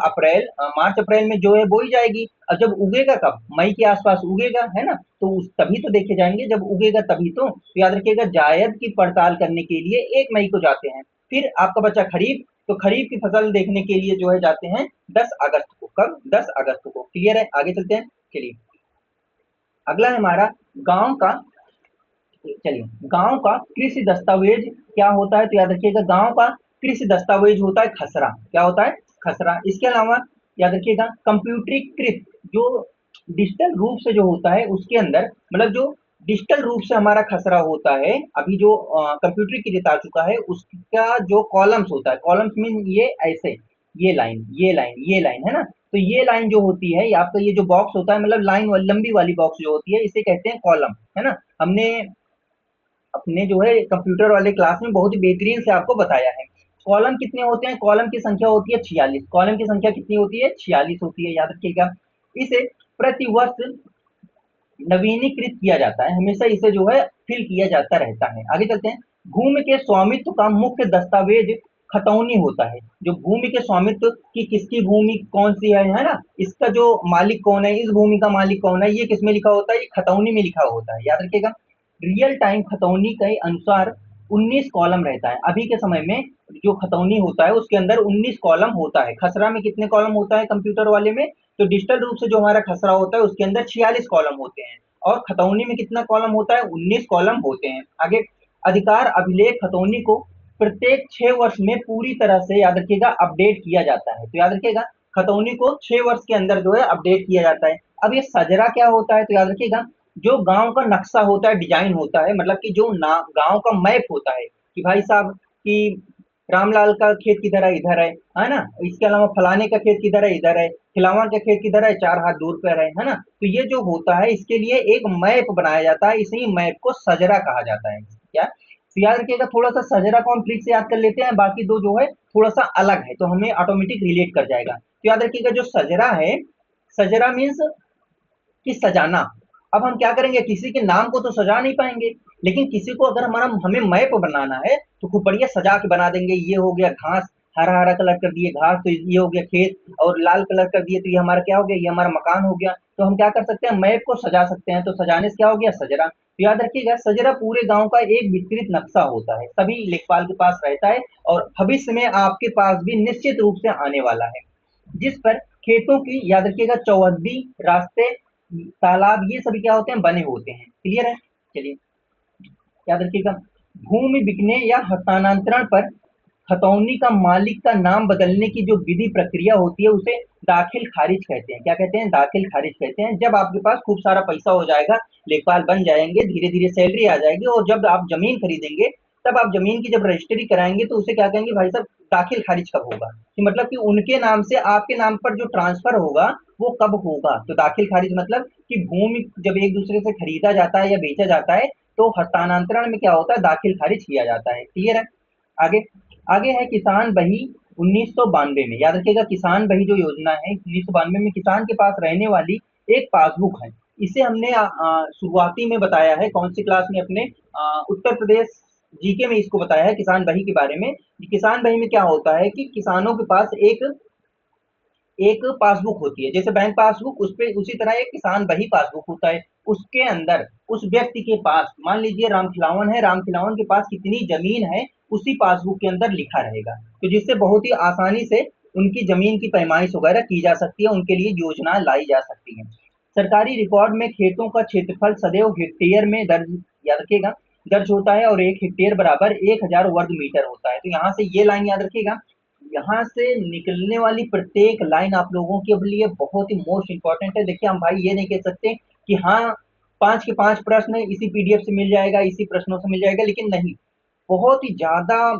मार्च अप्रैल में जो है बोई जाएगी, और जब उगेगा कब, मई के आसपास उगेगा, है ना, तो उस तभी तो देखे जाएंगे जब उगेगा तभी तो याद रखिएगा जायद की पड़ताल करने के लिए 1 मई को जाते हैं। फिर आपका बचा खरीफ, तो खरीफ की फसल देखने के लिए जो है जाते हैं 10 अगस्त को। कब? 10 अगस्त को। क्लियर है? आगे चलते हैं। चलिए, अगला है हमारा गांव का। चलिए, गांव का कृषि दस्तावेज क्या होता है? तो याद रखिएगा गांव का कृषि दस्तावेज होता है खसरा। क्या होता है? खसरा। इसके अलावा याद रखिएगा कंप्यूटरीकृत, जो डिजिटल रूप से जो होता है उसके अंदर, मतलब जो डिजिटल रूप से हमारा खसरा होता है, अभी जो कंप्यूटरीकृत आ चुका है उसका जो कॉलम्स होता है, कॉलम्स मीन ये ऐसे, ये लाइन, ये लाइन, ये लाइन, है ना, तो ये लाइन जो होती है, या आपका ये जो बॉक्स होता है, मतलब लाइन वाली लंबी वाली बॉक्स जो होती है, इसे कहते हैं कॉलम, है ना। हमने अपने जो है कंप्यूटर वाले क्लास में बहुत ही बेहतरीन से आपको बताया है। कॉलम कितने होते हैं? कॉलम की संख्या होती है 46। कॉलम की संख्या कितनी होती है? 46 होती है, याद रखिएगा। इसे प्रति वर्ष नवीनीकृत किया जाता है, हमेशा इसे जो है फिल किया जाता रहता है। आगे चलते हैं। भूमि के स्वामित्व का मुख्य दस्तावेज खतौनी होता है। जो भूमि के स्वामित्व की, किसकी भूमि कौन सी है ना, इसका जो मालिक कौन है, इस भूमि का मालिक कौन है, ये किसमें लिखा होता है? ये खतौनी में लिखा होता है, याद रखिएगा। रियल टाइम खतौनी के अनुसार 19 कॉलम रहता है। अभी के समय में जो खतौनी होता है उसके अंदर 19 कॉलम होता है। खसरा में कितने कॉलम होता है कंप्यूटर वाले में? तो डिजिटल रूप से जो हमारा खसरा होता है उसके अंदर 46 कॉलम होते हैं, और खतौनी में कितना कॉलम होता है? 19 कॉलम होते हैं। आगे, अधिकार अभिलेख खतौनी को प्रत्येक 6 वर्ष में पूरी तरह से, याद रखिएगा, अपडेट किया जाता है। तो याद रखिएगा खतौनी को 6 वर्ष के अंदर जो है अपडेट किया जाता है। अब ये सजरा क्या होता है? तो याद रखिएगा जो गांव का नक्शा होता है, डिजाइन होता है, मतलब कि जो ना गांव का मैप होता है, कि भाई साहब कि रामलाल का खेत किधर है? इधर है ना, इसके अलावा फलाने का खेत किधर है? इधर है, खिलावन का खेत किधर है? 4 हाथ दूर पर है ना। तो ये जो होता है इसके लिए एक मैप बनाया जाता है, इसी मैप को सजरा कहा जाता है। क्या? तो याद रखिएगा, थोड़ा सा सजरा को हम ट्रिक से याद कर लेते हैं, बाकी दो जो है थोड़ा सा अलग है, तो हमें ऑटोमेटिक रिलेट कर जाएगा। तो याद रखिएगा जो सजरा है, सजरा मीन्स कि सजाना। अब हम क्या करेंगे, किसी के नाम को तो सजा नहीं पाएंगे, लेकिन किसी को अगर हमारा हमें मैप बनाना है तो खूब बढ़िया सजा के बना देंगे। ये हो गया घास, हरा हरा कलर कर दिए घास, तो ये हो गया खेत, और लाल कलर कर दिए तो ये हमारा क्या हो गया? ये हमारा मकान हो गया। तो हम क्या कर सकते हैं? मैप को सजा सकते हैं। तो सजाने से क्या हो गया? सजरा। तो याद रखिएगा सजरा पूरे गांव का एक विस्तृत नक्शा होता है, सभी लेखपाल के पास रहता है, और भविष्य में आपके पास भी निश्चित रूप से आने वाला है, जिस पर खेतों की, याद रखिएगा, चौहद्दी, रास्ते, तालाब, ये सभी क्या होते हैं? बने होते हैं। क्लियर है? चलिए, याद रखिएगा भूमि बिकने या हस्तांतरण पर खतौनी का मालिक का नाम बदलने की जो विधि प्रक्रिया होती है उसे दाखिल खारिज कहते हैं। क्या कहते हैं? दाखिल खारिज कहते हैं। जब आपके पास खूब सारा पैसा हो जाएगा, लेखपाल बन जाएंगे, धीरे धीरे सैलरी आ जाएगी, और जब आप जमीन खरीदेंगे, तब आप जमीन की जब रजिस्ट्री कराएंगे तो उसे क्या कहेंगे? भाई साहब दाखिल खारिज कब होगा, कि मतलब कि उनके नाम से आपके नाम पर जो ट्रांसफर होगा वो कब होगा। तो दाखिल खारिज मतलब कि भूमि जब एक दूसरे से खरीदा जाता है या बेचा जाता है, तो हस्तांतरण में क्या होता है? दाखिल खारिज किया जाता है। क्लियर है? आगे, आगे है किसान बही 1992 में। याद रखिएगा किसान बही जो योजना है 1992 में किसान के पास रहने वाली एक पासबुक है। इसे हमने शुरुआती में बताया है, कौन सी क्लास में? अपने उत्तर प्रदेश जीके में इसको बताया है किसान बही के बारे में। किसान बही में क्या होता है कि किसानों के पास एक एक पासबुक होती है, जैसे बैंक पासबुक, उस पे उसी तरह एक किसान बही पासबुक होता है। उसके अंदर उस व्यक्ति के पास, मान लीजिए राम खिलावन है, राम खिलावन के पास कितनी जमीन है उसी पासबुक के अंदर लिखा रहेगा, तो जिससे बहुत ही आसानी से उनकी जमीन की पैमाइश वगैरह की जा सकती है, उनके लिए योजना लाई जा सकती है। सरकारी रिकॉर्ड में खेतों का क्षेत्रफल सदैव हेक्टेयर में दर्ज, याद रखिएगा, दर्ज होता है, और 1 हेक्टेयर बराबर 1000 वर्ग मीटर होता है। तो यहाँ से ये लाइन याद रखिएगा, यहाँ से निकलने वाली प्रत्येक लाइन आप लोगों के लिए बहुत ही मोस्ट इंपॉर्टेंट है। देखिए हम भाई ये नहीं कह सकते कि हाँ 5 के 5 प्रश्न इसी पीडीएफ से मिल जाएगा, इसी प्रश्नों से मिल जाएगा, लेकिन नहीं, बहुत ही ज्यादा,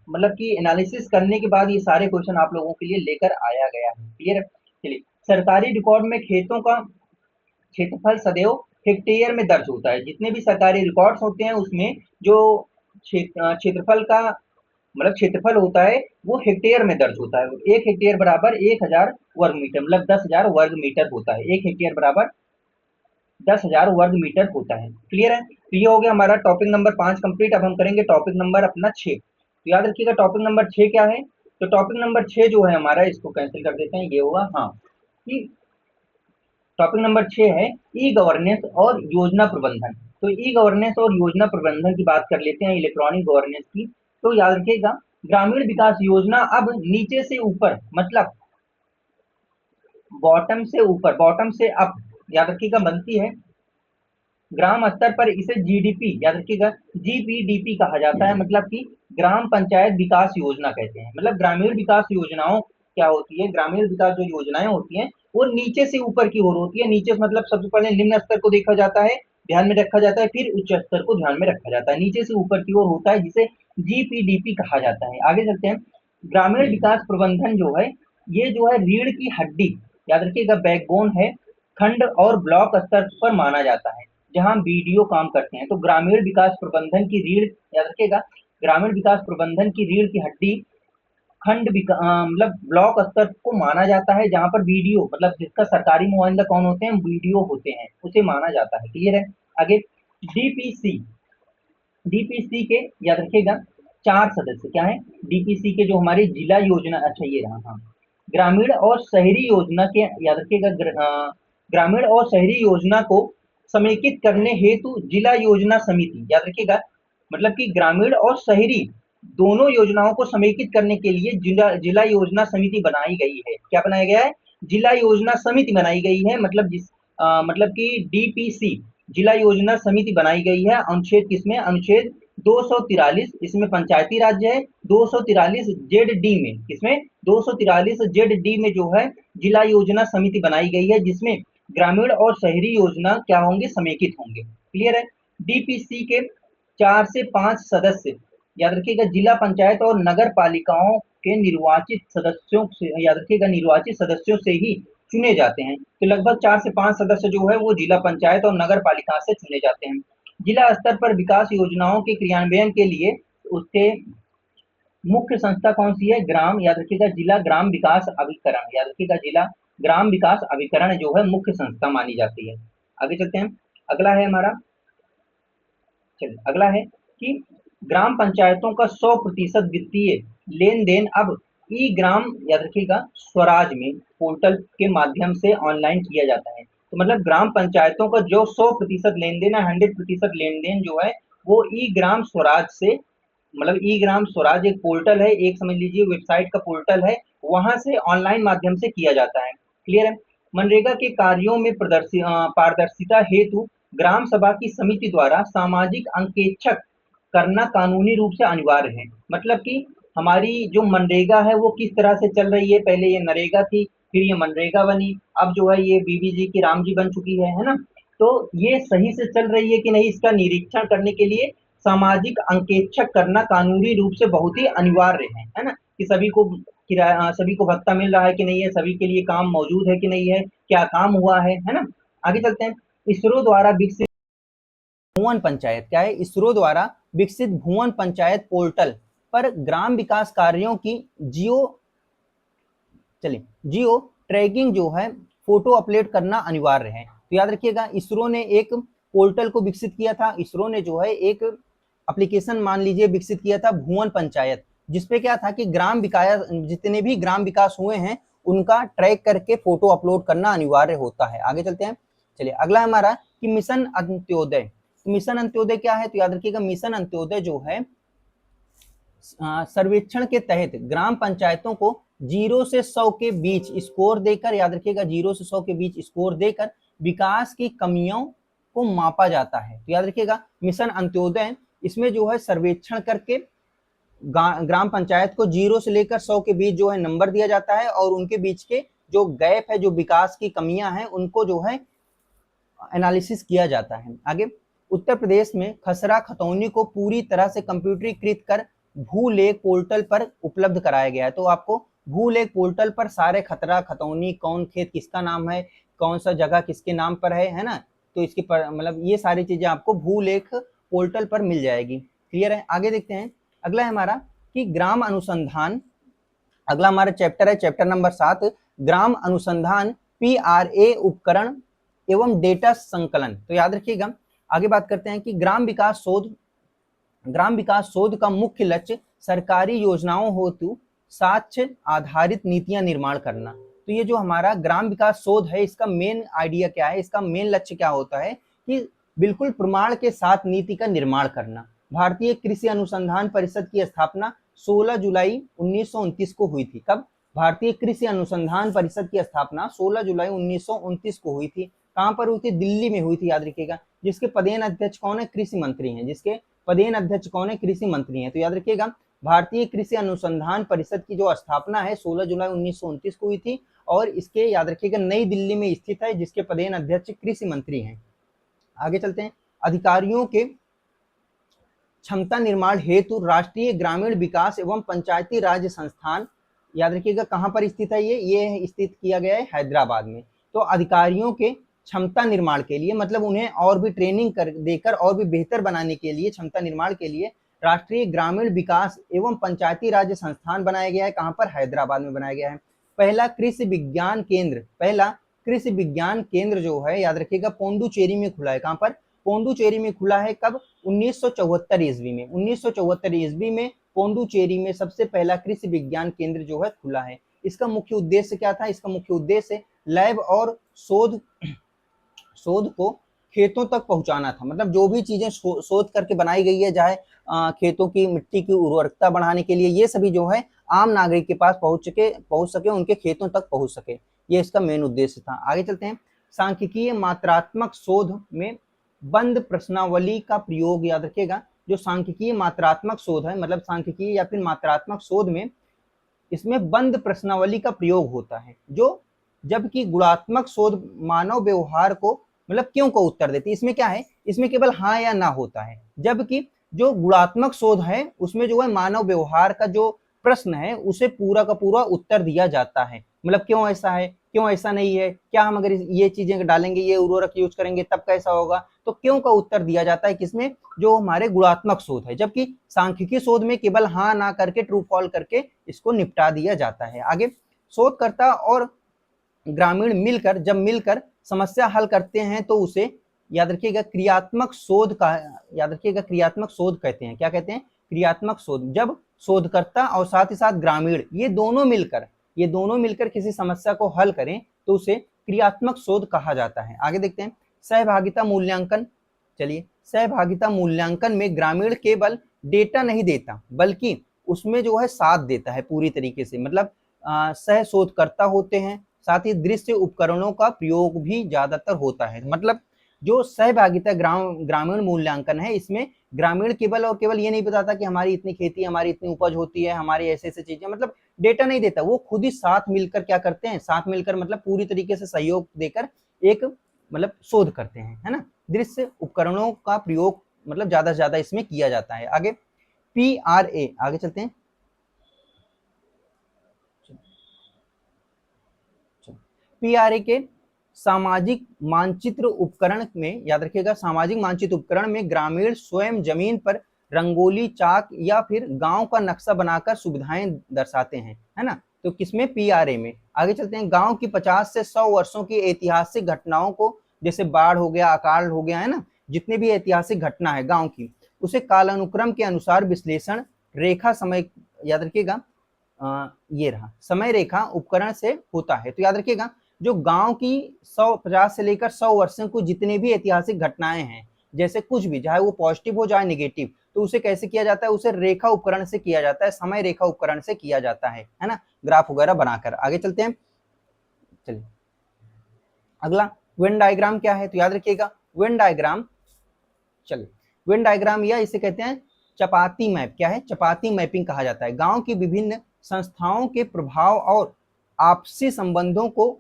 मतलब कि एनालिसिस करने के बाद ये सारे क्वेश्चन आप लोगों के लिए लेकर आया गया है। क्लियर है? चलिए, सरकारी रिकॉर्ड में खेतों का क्षेत्रफल सदैव हेक्टेयर में दर्ज होता है। जितने भी सरकारी रिकॉर्ड्स होते हैं उसमें जो क्षेत्रफल का मतलब क्षेत्रफल होता है वो हेक्टेयर में दर्ज होता है। 1 हेक्टेयर बराबर 1000 वर्ग मीटर, मतलब 10,000 वर्ग मीटर होता है। 1 हेक्टेयर बराबर 10,000 वर्ग मीटर होता है। क्लियर है? तो ये हो गया हमारा टॉपिक नंबर 5 कंप्लीट। अब हम करेंगे टॉपिक नंबर अपना 6। तो याद रखिएगा टॉपिक नंबर 6 क्या है? तो टॉपिक नंबर 6 जो है हमारा, इसको कैंसिल कर देते हैं, ये होगा हाँ कि टॉपिक नंबर 6 है ई गवर्नेंस और योजना प्रबंधन। तो ई गवर्नेंस और योजना प्रबंधन की बात कर लेते हैं, इलेक्ट्रॉनिक गवर्नेंस की। तो याद रखिएगा ग्रामीण विकास योजना अब नीचे से ऊपर, मतलब बॉटम से ऊपर, बॉटम से अप, याद रखिएगा बनती है। ग्राम स्तर पर इसे जीडीपी, याद रखिएगा जीपीडीपी कहा जाता है, मतलब कि ग्राम पंचायत विकास योजना कहते हैं। मतलब ग्रामीण विकास योजनाओं क्या होती है, ग्रामीण विकास जो योजनाएं होती हैं वो नीचे से ऊपर की ओर होती है। नीचे से मतलब सबसे पहले निम्न स्तर को देखा जाता है, ध्यान में रखा जाता है, फिर उच्च स्तर को ध्यान में रखा जाता है। नीचे से ऊपर की ओर होता है जिसे जीपीडीपी कहा जाता है। आगे चलते हैं। ग्रामीण विकास प्रबंधन जो है ये जो है रीढ़ की हड्डी, याद रखिएगा बैकबोन है, खंड और ब्लॉक स्तर पर माना जाता है जहां बीडीओ काम करते हैं। तो ग्रामीण विकास प्रबंधन की रीढ़, याद रखिएगा ग्रामीण विकास प्रबंधन की रीढ़ की हड्डी मतलब ब्लॉक स्तर को माना जाता है जहां पर बीडीओ, मतलब जिसका सरकारी मुआइंदा कौन होते हैं, बीडीओ होते हैं, उसे माना जाता है। क्लियर है? आगे डीपीसी, डीपीसी के याद रखिएगा 4 सदस्य क्या है, डीपीसी के जो हमारी जिला योजना, अच्छा ये रहा हाँ, ग्रामीण और शहरी योजना के, याद रखिएगा ग्रामीण और शहरी योजना को समेकित करने हेतु जिला योजना समिति, याद रखिएगा मतलब कि ग्रामीण और शहरी दोनों योजनाओं को समेकित करने के लिए जिला जिला योजना समिति बनाई गई है। क्या बनाया गया है? जिला योजना समिति बनाई गई है। मतलब मतलब कि डीपीसी जिला योजना समिति बनाई गई है। अनुच्छेद किसमें? अनुच्छेद 243, इसमें पंचायती राज्य है। 243 जेड डी में, किसमें? 243 जेड डी में जो है जिला योजना समिति बनाई गई है, जिसमें ग्रामीण और शहरी योजना क्या होंगे? समेकित होंगे। क्लियर है? डीपीसी के 4 से 5 सदस्य, याद रखिएगा जिला पंचायत और नगर पालिकाओं के निर्वाचित सदस्यों से, याद रखिएगा निर्वाचित सदस्यों से ही चुने जाते हैं। तो लगभग 4 से 5 सदस्य जो है वो जिला पंचायत और नगर पालिका से चुने जाते हैं। जिला स्तर पर विकास योजनाओं के क्रियान्वयन के लिए उसके मुख्य संस्था कौन सी है? ग्राम, याद रखिएगा जिला ग्राम विकास अभिकरण, याद रखिएगा जिला ग्राम विकास अभिकरण जो है मुख्य संस्था मानी जाती है। आगे चलते हैं। अगला है हमारा, चलिए अगला है कि ग्राम पंचायतों का 100% वित्तीय लेन देन अब ई ग्राम, याद रखिएगा स्वराज में पोर्टल के माध्यम से ऑनलाइन किया जाता है। तो मतलब ग्राम पंचायतों का जो 100% लेन देन है, 100% लेन देन जो है वो ई ग्राम स्वराज से, मतलब ई ग्राम स्वराज एक पोर्टल है, एक समझ लीजिए वेबसाइट का पोर्टल है, वहां से ऑनलाइन माध्यम से किया जाता है। क्लियर है? मनरेगा के कार्यों में पारदर्शिता हेतु ग्राम सभा की समिति द्वारा सामाजिक अंकेक्षक करना कानूनी रूप से अनिवार्य है। मतलब कि हमारी जो मनरेगा है वो किस तरह से चल रही है, पहले ये नरेगा थी, फिर ये मनरेगा बनी, अब जो है ये बीबीजी की राम जी बन चुकी है ना? तो ये सही से चल रही है कि नहीं, इसका निरीक्षण करने के लिए सामाजिक अंकेक्षक करना कानूनी रूप से बहुत ही अनिवार्य है ना? कि सभी को किराया, सभी को भत्ता मिल रहा है कि नहीं है, सभी के लिए काम मौजूद है कि नहीं है, क्या काम हुआ है ना? आगे चलते हैं। इसरो द्वारा विकसित भुवन पंचायत क्या है? इसरो द्वारा विकसित भुवन पंचायत पोर्टल पर ग्राम विकास कार्यों की जियो ट्रैकिंग जो है फोटो अपलोड करना अनिवार्य है। तो याद रखिएगा इसरो ने एक पोर्टल को विकसित किया था, इसरो ने जो है एक एप्लीकेशन मान लीजिए विकसित किया था भुवन पंचायत, जिसपे क्या था कि ग्राम विकास, जितने भी ग्राम विकास हुए हैं उनका ट्रैक करके फोटो अपलोड करना अनिवार्य होता है। आगे चलते हैं। चलिए अगला हमारा कि मिशन अंत्योदय। तो मिशन अंत्योदय क्या है? तो याद रखिएगा मिशन अंत्योदय जो है सर्वेक्षण के तहत ग्राम पंचायतों को 0 से 100 के बीच स्कोर देकर, याद रखिएगा 0 से 100 के बीच स्कोर देकर विकास की कमियों को मापा जाता है। तो याद रखिएगा मिशन अंत्योदय, इसमें जो है सर्वेक्षण करके ग्राम पंचायत को 0 से लेकर 100 के बीच जो है नंबर दिया जाता है और उनके बीच के जो गैप है, जो विकास की कमियां हैं, उनको जो है एनालिसिस किया जाता है। आगे उत्तर प्रदेश में खसरा खतौनी को पूरी तरह से कंप्यूटरीकृत कर भूलेख पोर्टल पर उपलब्ध कराया गया है। तो आपको भूलेख पोर्टल पर सारे खतरा खतौनी, कौन खेत किसका नाम है, कौन सा जगह किसके नाम पर है ना? तो इसके पर मतलब ये सारी चीजें आपको भूलेख पोर्टल पर मिल जाएगी। क्लियर है? आगे देखते हैं। अगला है हमारा कि ग्राम अनुसंधान, अगला हमारा चैप्टर है चैप्टर नंबर 7, ग्राम अनुसंधान, PRA उपकरण एवं डेटा संकलन। तो याद रखिएगा, आगे बात करते हैं कि ग्राम विकास शोध का मुख्य लक्ष्य सरकारी योजनाओं हेतु साक्ष्य आधारित नीतियां निर्माण करना। तो ये जो हमारा ग्राम विकास शोध है, इसका मेन आइडिया क्या है, इसका मेन लक्ष्य क्या होता है कि बिल्कुल प्रमाण के साथ नीति का निर्माण करना। भारतीय कृषि अनुसंधान परिषद की स्थापना 16 जुलाई 1929 को हुई थी। कब? भारतीय कृषि अनुसंधान परिषद की स्थापना 16 जुलाई 1929 को हुई थी। कहां पर हुई थी? दिल्ली में हुई थी, याद रखिएगा। जिसके पदेन अध्यक्ष कौन है? कृषि मंत्री हैं। जिसके पदेन अध्यक्ष कौन है? कृषि मंत्री हैं। तो याद रखिएगा, भारतीय कृषि अनुसंधान परिषद की जो स्थापना है 16 जुलाई 1929 को हुई थी, और इसके याद रखिएगा नई दिल्ली में स्थित है, जिसके पदेन अध्यक्ष कृषि मंत्री हैं। आगे चलते हैं, अधिकारियों के क्षमता निर्माण हेतु राष्ट्रीय ग्रामीण विकास एवं पंचायती राज संस्थान, याद रखिएगा कहां पर स्थित है? ये स्थित किया गया है हैदराबाद में। तो अधिकारियों के क्षमता निर्माण के लिए, मतलब उन्हें और भी ट्रेनिंग देकर और भी बेहतर बनाने के लिए, क्षमता निर्माण के लिए राष्ट्रीय ग्रामीण विकास एवं पंचायती राज संस्थान बनाया गया है। कहां पर? हैदराबाद में बनाया गया है। पहला कृषि विज्ञान केंद्र जो है, याद रखिएगा पोंडुचेरी में खुला है। कहां पर? पोंडुचेरी में खुला है। कब? 1974 ईस्वी में। 1974 ईस्वी में पोंडुचेरी में सबसे पहला कृषि विज्ञान केंद्र जो है खुला है। इसका मुख्य उद्देश्य क्या था? इसका मुख्य उद्देश्य लैब और शोध को खेतों तक पहुंचाना था। मतलब जो भी चीजें शोध करके बनाई गई है, चाहे खेतों की मिट्टी की उर्वरकता बढ़ाने के लिए, ये सभी जो है आम नागरिक के पास पहुंच सके, उनके खेतों तक पहुंच सके, ये इसका मेन उद्देश्य था। आगे चलते हैं, सांख्यिकीय मात्रात्मक शोध में बंद प्रश्नावली का प्रयोग, याद रखिएगा। जो सांख्यिकीय मात्रात्मक शोध है, मतलब सांख्यिकीय या फिर मात्रात्मक शोध में, इसमें बंद प्रश्नावली का प्रयोग होता है। जबकि गुणात्मक शोध मानव व्यवहार को, मतलब क्यों को उत्तर देती है। इसमें क्या है? इसमें केवल हाँ या ना होता है। जबकि जो गुणात्मक शोध है, उसमें जो है मानव व्यवहार का जो प्रश्न है, उसे पूरा का पूरा उत्तर दिया जाता है। मतलब क्यों ऐसा है, क्यों ऐसा नहीं है, क्या हम अगर ये चीजें डालेंगे, ये उर्वरक यूज करेंगे तब कैसा होगा, तो क्यों का उत्तर दिया जाता है किसमें? जो हमारे गुणात्मक शोध है। जबकि सांख्यिकी शोध में केवल हाँ ना करके, ट्रू फॉल करके इसको निपटा दिया जाता है। आगे, शोधकर्ता और ग्रामीण मिलकर समस्या हल करते हैं, तो उसे याद रखिएगा क्रियात्मक शोध कहते हैं। क्या कहते हैं? क्रियात्मक शोध। जब शोधकर्ता और साथ ही साथ ग्रामीण ये दोनों मिलकर किसी समस्या को हल करें, तो उसे क्रियात्मक शोध कहा जाता है। आगे देखते हैं, सहभागिता मूल्यांकन। चलिए, सहभागिता मूल्यांकन में ग्रामीण केवल डेटा नहीं देता, बल्कि उसमें जो है साथ देता है पूरी तरीके से। मतलब सह शोधकर्ता होते हैं, साथ ही दृश्य उपकरणों का प्रयोग भी ज्यादातर होता है। मतलब जो सहभागिता ग्रामीण मूल्यांकन है, इसमें ग्रामीण केवल और केवल ये नहीं बताता कि हमारी इतनी खेती, हमारी इतनी उपज होती है, हमारी ऐसे ऐसे चीजें, मतलब डेटा नहीं देता। वो खुद ही साथ मिलकर क्या करते हैं? साथ मिलकर मतलब पूरी तरीके से सहयोग देकर एक मतलब शोध करते हैं, है ना। दृश्य उपकरणों का प्रयोग मतलब ज्यादा से ज्यादा इसमें किया जाता है। आगे, PRA, आगे चलते हैं। PRA के सामाजिक मानचित्र उपकरण में, याद रखिएगा, सामाजिक मानचित्र उपकरण में ग्रामीण स्वयं जमीन पर रंगोली, चाक या फिर गांव का नक्शा बनाकर सुविधाएं दर्शाते हैं, है ना। तो किसमें? PRA में। आगे चलते हैं, गांव की 50 से 100 वर्षों की ऐतिहासिक घटनाओं को, जैसे बाढ़ हो गया, अकाल हो गया, है ना, जितने भी ऐतिहासिक घटना है गांव की, उसे कालानुक्रम के अनुसार विश्लेषण रेखा समय, याद रखिएगा ये रहा समय रेखा उपकरण से होता है। तो याद रखिएगा, जो गांव की 150 से लेकर 100 वर्षों को जितने भी ऐतिहासिक घटनाएं हैं, जैसे कुछ भी, चाहे वो पॉजिटिव हो चाहे नेगेटिव, तो उसे कैसे किया जाता है? उसे रेखा उपकरण से किया जाता है, समय रेखा उपकरण से किया जाता है ना, ग्राफ वगैरह बनाकर। आगे चलते हैं, चलिए अगला, वेन डायग्राम क्या है? तो याद रखिएगा, वेन डायग्राम, चलिए वेन डायग्राम या इसे कहते हैं चपाती मैप। क्या है? चपाती मैपिंग कहा जाता है। गांव की विभिन्न संस्थाओं के प्रभाव और आपसी संबंधों को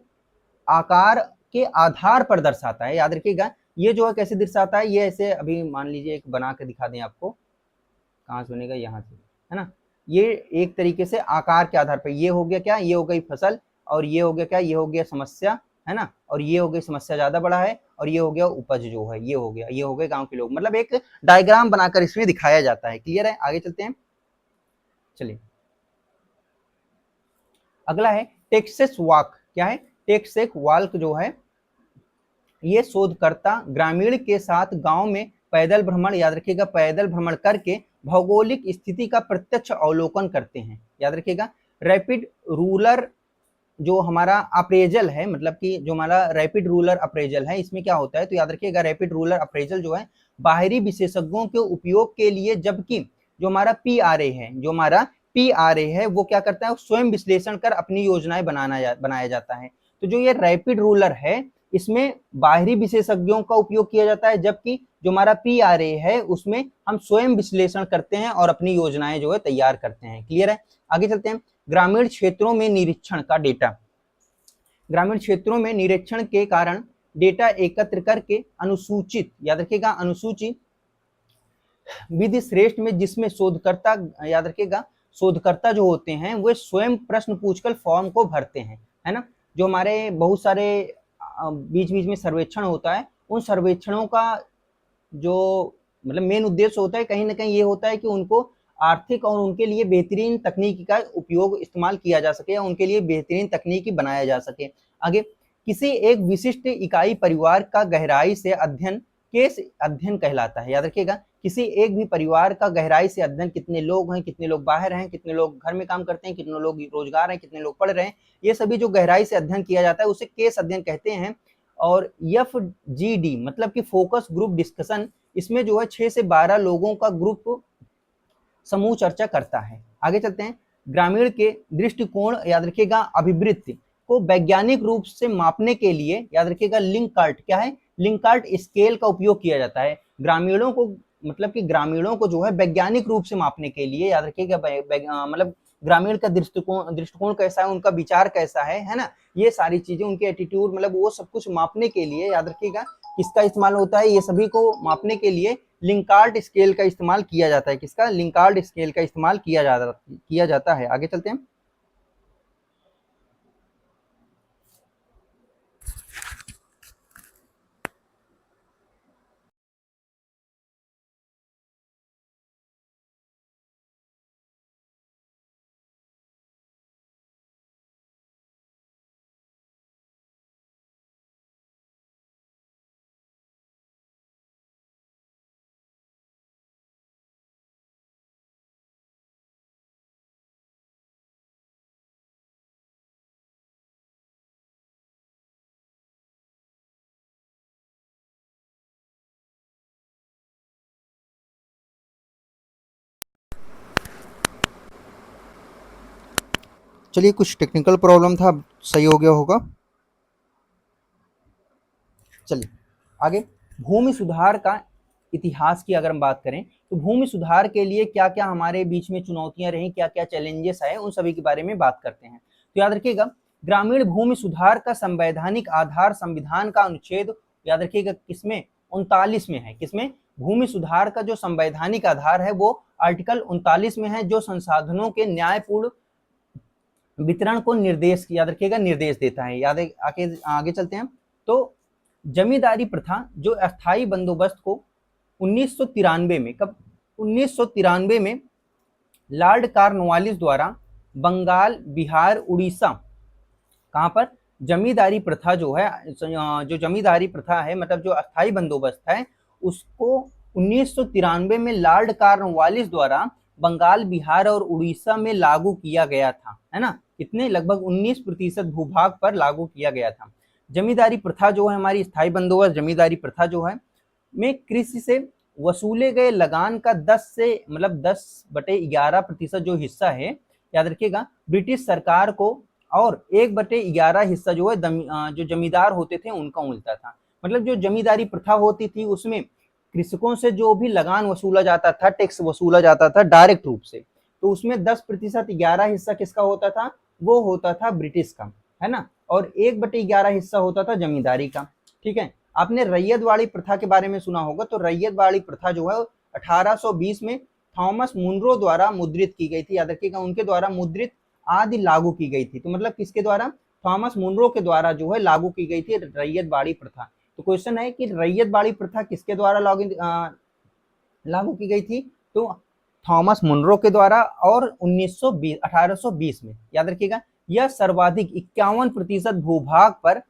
आकार के आधार पर दर्शाता है। याद रखिएगा, ये जो है कैसे दर्शाता है? ये ऐसे, अभी मान लीजिए एक बना के दिखा दें आपको, कहाँ से बनेगा? यहाँ से, है ना। ये एक तरीके से आकार के आधार पर, ये हो गया क्या? ये हो गई फसल, और ये हो गया क्या? ये हो गया समस्या, है ना, और ये हो गई समस्या ज्यादा बड़ा है, और ये हो गया उपज जो है, ये हो गए गांव के लोग। मतलब एक डायग्राम बनाकर इसमें दिखाया जाता है। क्लियर है? आगे चलते हैं, चलिए अगला है टेक्सेस वॉक। क्या है? टेक्सेस वॉक जो है ये शोधकर्ता ग्रामीण के साथ गांव में पैदल भ्रमण, याद रखिएगा, पैदल भ्रमण करके भौगोलिक स्थिति का प्रत्यक्ष अवलोकन करते हैं। याद रखिएगा रैपिड रूरल जो हमारा अप्रेजल है, मतलब कि जो हमारा रैपिड रूरल अप्रेजल है, इसमें क्या होता है तो याद रखिएगा रैपिड रूरल अप्रेजल जो है बाहरी विशेषज्ञों के उपयोग के लिए, जबकि जो हमारा पीआरए है, जो हमारा पीआरए है वो क्या करता है, स्वयं विश्लेषण कर अपनी योजनाएं बनाया जाता है। तो जो ये रैपिड रूरल है इसमें बाहरी विशेषज्ञों का उपयोग किया जाता है, जबकि जो हमारा पीआरए है उसमें हम स्वयं विश्लेषण करते हैं और अपनी योजनाएं जो है तैयार करते हैं। क्लियर है? आगे चलते हैं। ग्रामीण क्षेत्रों में निरीक्षण का डेटा। ग्रामीण क्षेत्रों में निरीक्षण के कारण डेटा एकत्र करके अनुसूचित, याद रखिएगा अनुसूची विधि श्रेष्ठ में, जिसमें शोधकर्ता, याद रखिएगा शोधकर्ता जो होते हैं वे स्वयं प्रश्न पूछकर फॉर्म को भरते हैं, है ना। जो हमारे बहुत सारे बीच बीच में सर्वेक्षण होता है, उन सर्वेक्षणों का जो मतलब मेन उद्देश्य होता है कहीं ना कहीं ये होता है कि उनको आर्थिक और उनके लिए बेहतरीन तकनीकी का उपयोग इस्तेमाल किया जा सके या उनके लिए बेहतरीन तकनीकी बनाया जा सके। आगे, किसी एक विशिष्ट इकाई परिवार का गहराई से अध्ययन केस अध्ययन कहलाता है। याद रखिएगा किसी एक भी परिवार का गहराई से अध्ययन, कितने लोग हैं, कितने लोग बाहर हैं, कितने लोग घर में काम करते हैं, कितने लोग रोजगार हैं, कितने लोग पढ़ रहे हैं, ये सभी जो गहराई से अध्ययन किया जाता है उसे केस अध्ययन कहते हैं। और FGD मतलब कि फोकस ग्रुप डिस्कशन, इसमें जो है 6 से 12 लोगों का ग्रुप समूह चर्चा करता है। आगे चलते हैं। ग्रामीण के दृष्टिकोण, याद रखिएगा अभिवृद्धि को वैज्ञानिक रूप से मापने के लिए, याद रखिएगा लिंकार्ट, क्या है, लिंकार्ट स्केल का उपयोग किया जाता है। ग्रामीणों को मतलब कि ग्रामीणों को जो है वैज्ञानिक रूप से मापने के लिए, याद रखिएगा मतलब ग्रामीण का दृष्टिकोण कैसा है, उनका विचार कैसा है ना, ये सारी चीजें, उनके एटीट्यूड, मतलब वो सब कुछ मापने के लिए, याद रखिएगा किसका इस्तेमाल होता है, ये सभी को मापने के लिए लिंकार्ट स्केल का इस्तेमाल किया जाता है। किसका? लिंकार्ट स्केल का इस्तेमाल किया जाता है। आगे चलते हैं। चलिए कुछ टेक्निकल प्रॉब्लम था, सही हो गया होगा। चलिए आगे, भूमि सुधार का इतिहास की अगर हम बात करें तो भूमि सुधार के लिए क्या क्या हमारे बीच में चुनौतियां रही, क्या क्या चैलेंजेस आए, उन सभी के बारे में बात करते हैं। तो याद रखिएगा ग्रामीण भूमि सुधार का संवैधानिक आधार संविधान का अनुच्छेद, याद रखिएगा किसमें, 39 में है। किसमें? भूमि सुधार का जो संवैधानिक आधार है वो आर्टिकल 39 में है, जो संसाधनों के न्यायपूर्ण वितरण को निर्देश, याद रखिएगा निर्देश देता है। आगे चलते हैं। तो जमींदारी प्रथा जो अस्थाई बंदोबस्त को 1993 में, कब, 1993 में लॉर्ड कॉर्नवालिस द्वारा बंगाल, बिहार, उड़ीसा, कहां पर जमींदारी प्रथा जो है, जो जमींदारी प्रथा है मतलब जो अस्थाई बंदोबस्त है, उसको 1993 में लॉर्ड कॉर्नवालिस द्वारा बंगाल, बिहार और उड़ीसा में लागू किया गया था, है ना। कितने? लगभग 19% भूभाग पर लागू किया गया था। जमींदारी प्रथा जो है हमारी स्थायी बंदोबस्त जमींदारी प्रथा जो है में कृषि से वसूले गए लगान का 10/11% जो हिस्सा है, याद रखिएगा ब्रिटिश सरकार को, और 1/11 हिस्सा जो है जो जमींदार होते थे उनका मिलता था। मतलब जो जमींदारी प्रथा होती थी उसमें कृषकों से जो भी लगान वसूला जाता था, टैक्स वसूला जाता था डायरेक्ट रूप से, तो उसमें 10%, 11 हिस्सा किसका होता था, वो होता था ब्रिटिश का, है ना, और 1/11 हिस्सा होता था जमींदारी का। ठीक है। आपने रैयतवाड़ी प्रथा के बारे में सुना होगा, तो रैयतवाड़ी प्रथा जो है 1820 में थॉमस मुनरो द्वारा मुद्रित की गई थी। याद रखिएगा उनके द्वारा मुद्रित आदि लागू की गई थी। तो मतलब किसके द्वारा? थॉमस मुनरो के द्वारा जो है लागू की गई थी रैयतवाड़ी प्रथा। तो क्वेश्चन है कि रैयतवाड़ी प्रथा किसके द्वारा लागू की गई थी? तो थॉमस मुनरो के द्वारा, और 1820 में, याद रखिएगा, यह सर्वाधिक 51% भूभाग पर,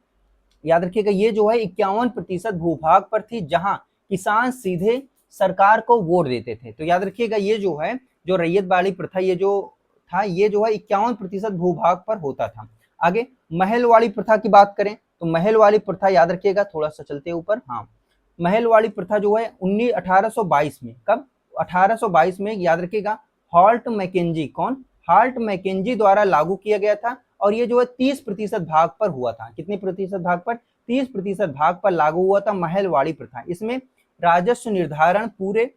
याद रखिएगा, ये जो है 51% भूभाग पर थी जहां किसान सीधे सरकार को वोट देते थे। तो याद रखिएगा, ये जो है, जो रैयतवाड़ी प्रथा, ये जो था, ये जो है 51% भूभाग पर होता था। आगे महलवाड़ी प्रथा की बात करें तो महलवाड़ी प्रथा, याद रखिएगा, थोड़ा सा चलते ऊपर, हाँ, महलवाड़ी प्रथा जो है 1822 में, कब, 1822 में, याद रखिएगा, हॉल्ट मैकेंजी, कौन, हॉल्ट मैकेंजी द्वारा लागू किया गया था, और ये जो है 30% भाग पर हुआ था। कितने प्रतिशत भाग पर, 30% भाग पर लागू हुआ था महलवाड़ी प्रथा। इसमें राजस्व निर्धारण पूरे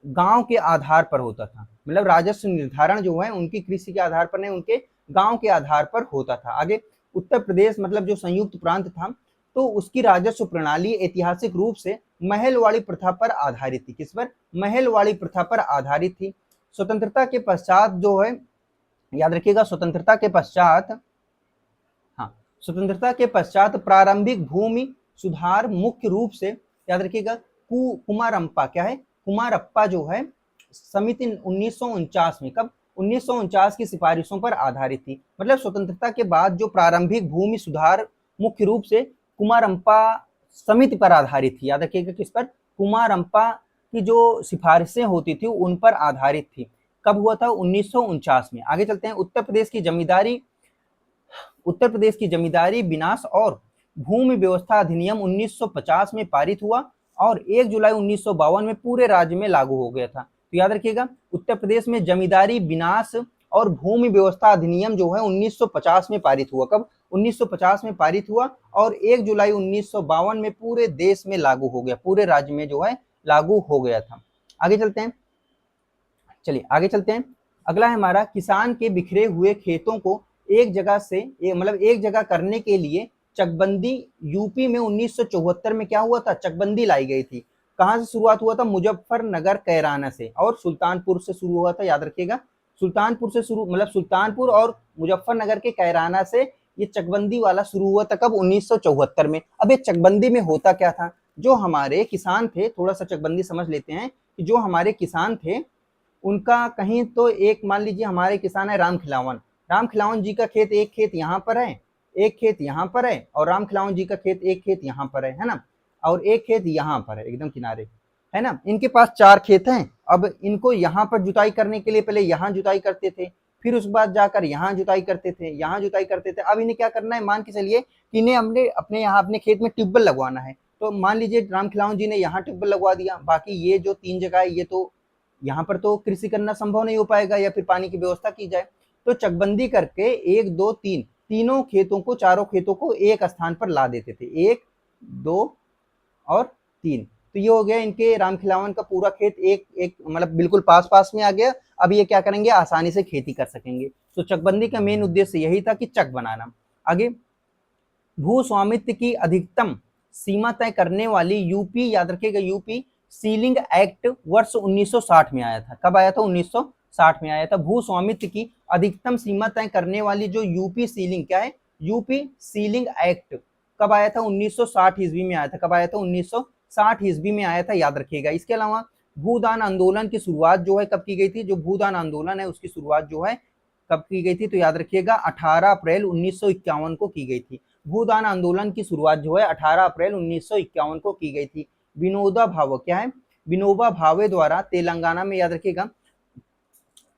गांव के आधार पर होता था, मतलब राजस्व निर्धारण जो है उनकी कृषि के आधार पर नहीं, उनके गांव के आधार पर होता था। आगे उत्तर प्रदेश, मतलब जो संयुक्त प्रांत था, तो उसकी राजस्व प्रणाली ऐतिहासिक रूप से महलवाड़ी प्रथा पर आधारित थी। किस पर, महलवाड़ी प्रथा पर आधारित थी। स्वतंत्रता के पश्चात जो है, याद रखिएगा, स्वतंत्रता के पश्चात, हाँ, स्वतंत्रता के पश्चात प्रारंभिक भूमि सुधार मुख्य रूप से, याद रखिएगा, कुमारप्पा, क्या है, कुमारप्पा जो है समिति 1949 में, कब, 1949 की सिफारिशों पर आधारित थी। मतलब स्वतंत्रता के बाद जो प्रारंभिक भूमि सुधार मुख्य रूप से कुमारप्पा समिति पर आधारित थी। याद रखिएगा, किस पर, कुमारप्पा की जो सिफारिशें होती थी उन पर आधारित थी। कब हुआ था, 1949 में। आगे चलते हैं, उत्तर प्रदेश की जमींदारी विनाश और भूमि व्यवस्था अधिनियम 1950 में पारित हुआ और 1 जुलाई 1952 में पूरे राज्य में लागू हो गया था। तो याद रखिएगा, उत्तर प्रदेश में जमींदारी विनाश और भूमि व्यवस्था अधिनियम जो है 1950 में पारित हुआ। कब, 1950 में पारित हुआ और 1 जुलाई 1952 में पूरे देश में लागू हो गया, पूरे राज्य में जो है लागू हो गया था। आगे चलते हैं, चलिए आगे चलते हैं। अगला है हमारा, किसान के बिखरे हुए खेतों को एक जगह से, मतलब एक जगह करने के लिए चकबंदी, यूपी में 1974 में क्या हुआ था, चकबंदी लाई गई थी। कहां से शुरुआत हुआ था, मुजफ्फरनगर, कैराना से, और सुल्तानपुर से शुरू हुआ था। याद रखिएगा, सुल्तानपुर से शुरू, मतलब सुल्तानपुर और मुजफ्फरनगर के कैराना से ये चकबंदी वाला शुरू हुआ था। कब, 1974 में। अब ये चकबंदी में होता क्या था, जो हमारे किसान थे, थोड़ा सा चकबंदी समझ लेते हैं, कि जो हमारे किसान थे उनका कहीं तो, एक मान लीजिए हमारे किसान है राम खिलावन जी का खेत, एक खेत यहाँ पर है, एक खेत यहाँ पर है, और राम खिलावन जी का खेत, एक खेत यहाँ पर है ना, और एक खेत यहाँ पर है एकदम किनारे, है ना। इनके पास 4 खेत हैं। अब इनको यहाँ पर जुताई करने के लिए पहले यहाँ जुताई करते थे, फिर उसके बाद जाकर यहाँ जुताई करते थे, यहाँ जुताई करते थे। अब इन्हें क्या करना है, मान के चलिए कि इन्हें हमने अपने यहाँ अपने खेत में ट्यूबवेल लगवाना है। तो मान लीजिए राम खिलावन जी ने यहाँ ट्यूबवेल लगवा दिया, बाकी ये जो 3 जगह है, ये तो यहाँ पर तो कृषि करना संभव नहीं हो पाएगा, या फिर पानी की व्यवस्था की जाए। तो चकबंदी करके 1 2 3 तीनों खेतों को, चारों खेतों को एक स्थान पर ला देते थे, 1 2 और 3। तो ये हो गया इनके राम खिलावन का पूरा खेत, एक एक मतलब बिल्कुल पास पास में आ गया। अब ये क्या करेंगे, आसानी से खेती कर सकेंगे। तो चकबंदी का मेन उद्देश्य यही था कि चक बनाना। आगे, भू स्वामित्व की अधिकतम सीमा तय करने वाली यूपी, याद रखिएगा, यूपी सीलिंग एक्ट वर्ष 1960 में आया था। कब आया था, 1960 में आया था। भू स्वामित्व की अधिकतम सीमा तय करने वाली जो यूपी सीलिंग, क्या है, यूपी सीलिंग एक्ट कब आया था, 1960 ईस्वी में आया था। कब आया था, 1960 ईस्वी में आया था, याद रखिएगा। इसके अलावा भूदान आंदोलन की शुरुआत जो है कब की गई थी, जो भूदान आंदोलन है उसकी शुरुआत जो है कब की गई थी, तो याद रखिएगा 18 अप्रैल 1951 को की गई थी। भूदान आंदोलन की शुरुआत जो है 18 अप्रैल 1951 को की गई थी। विनोबा भावे, क्या है, विनोबा भावे द्वारा तेलंगाना में, याद रखिएगा,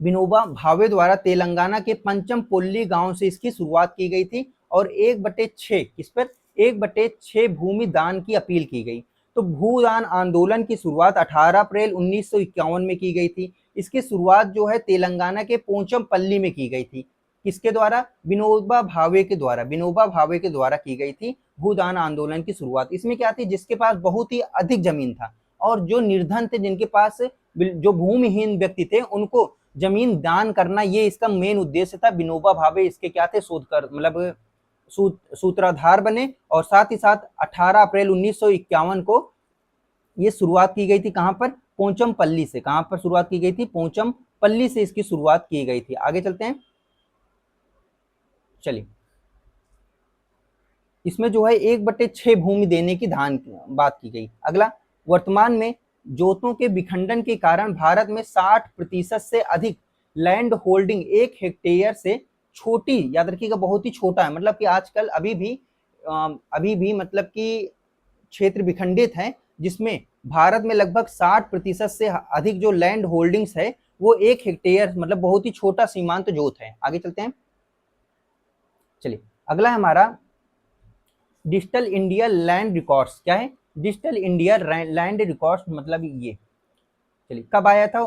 विनोबा भावे द्वारा तेलंगाना के पंचमपल्ली गांव से इसकी शुरुआत की गई थी और 1/6 किस पर, 1/6 भूमि दान की अपील की गई। तो भूदान आंदोलन की शुरुआत 18 अप्रैल 1951 में की गई थी। इसकी शुरुआत जो है तेलंगाना के पोचमपल्ली में की गई थी। किसके द्वारा, विनोबा भावे के द्वारा, विनोबा भावे के द्वारा की गई थी भूदान आंदोलन की शुरुआत। इसमें क्या थी, जिसके पास बहुत ही अधिक जमीन था और जो निर्धन थे, जिनके पास जो भूमिहीन व्यक्ति थे, उनको जमीन दान करना, ये इसका मेन उद्देश्य था। विनोबा भावे इसके क्या थे, शोधकर, मतलब सूत्रधार बने। और साथ ही साथ 18 अप्रैल 1951 को ये शुरुआत की गई थी, कहां पर, पोचमपल्ली से। कहां पर शुरुआत की गई थी, पोचमपल्ली से इसकी शुरुआत की गई थी। आगे चलते हैं, चलिए, इसमें जो है 1/6 भूमि देने की बात की गई। अगला, वर्तमान में जोतों के विखंडन के कारण भारत में 60% से अधिक लैंड होल्डिंग 1 हेक्टेयर से छोटी, याद रखिएगा बहुत ही छोटा है, मतलब कि आजकल अभी भी मतलब कि क्षेत्र विखंडित है, जिसमें भारत में लगभग 60% से अधिक जो लैंड होल्डिंग्स है वो 1 हेक्टेयर मतलब बहुत ही छोटा सीमांत जोत है। आगे चलते हैं। चलिए अगला है हमारा डिजिटल इंडिया लैंड रिकॉर्ड्स। क्या है डिजिटल इंडिया लैंड रिकॉर्ड्स? मतलब ये चलिए कब आया था?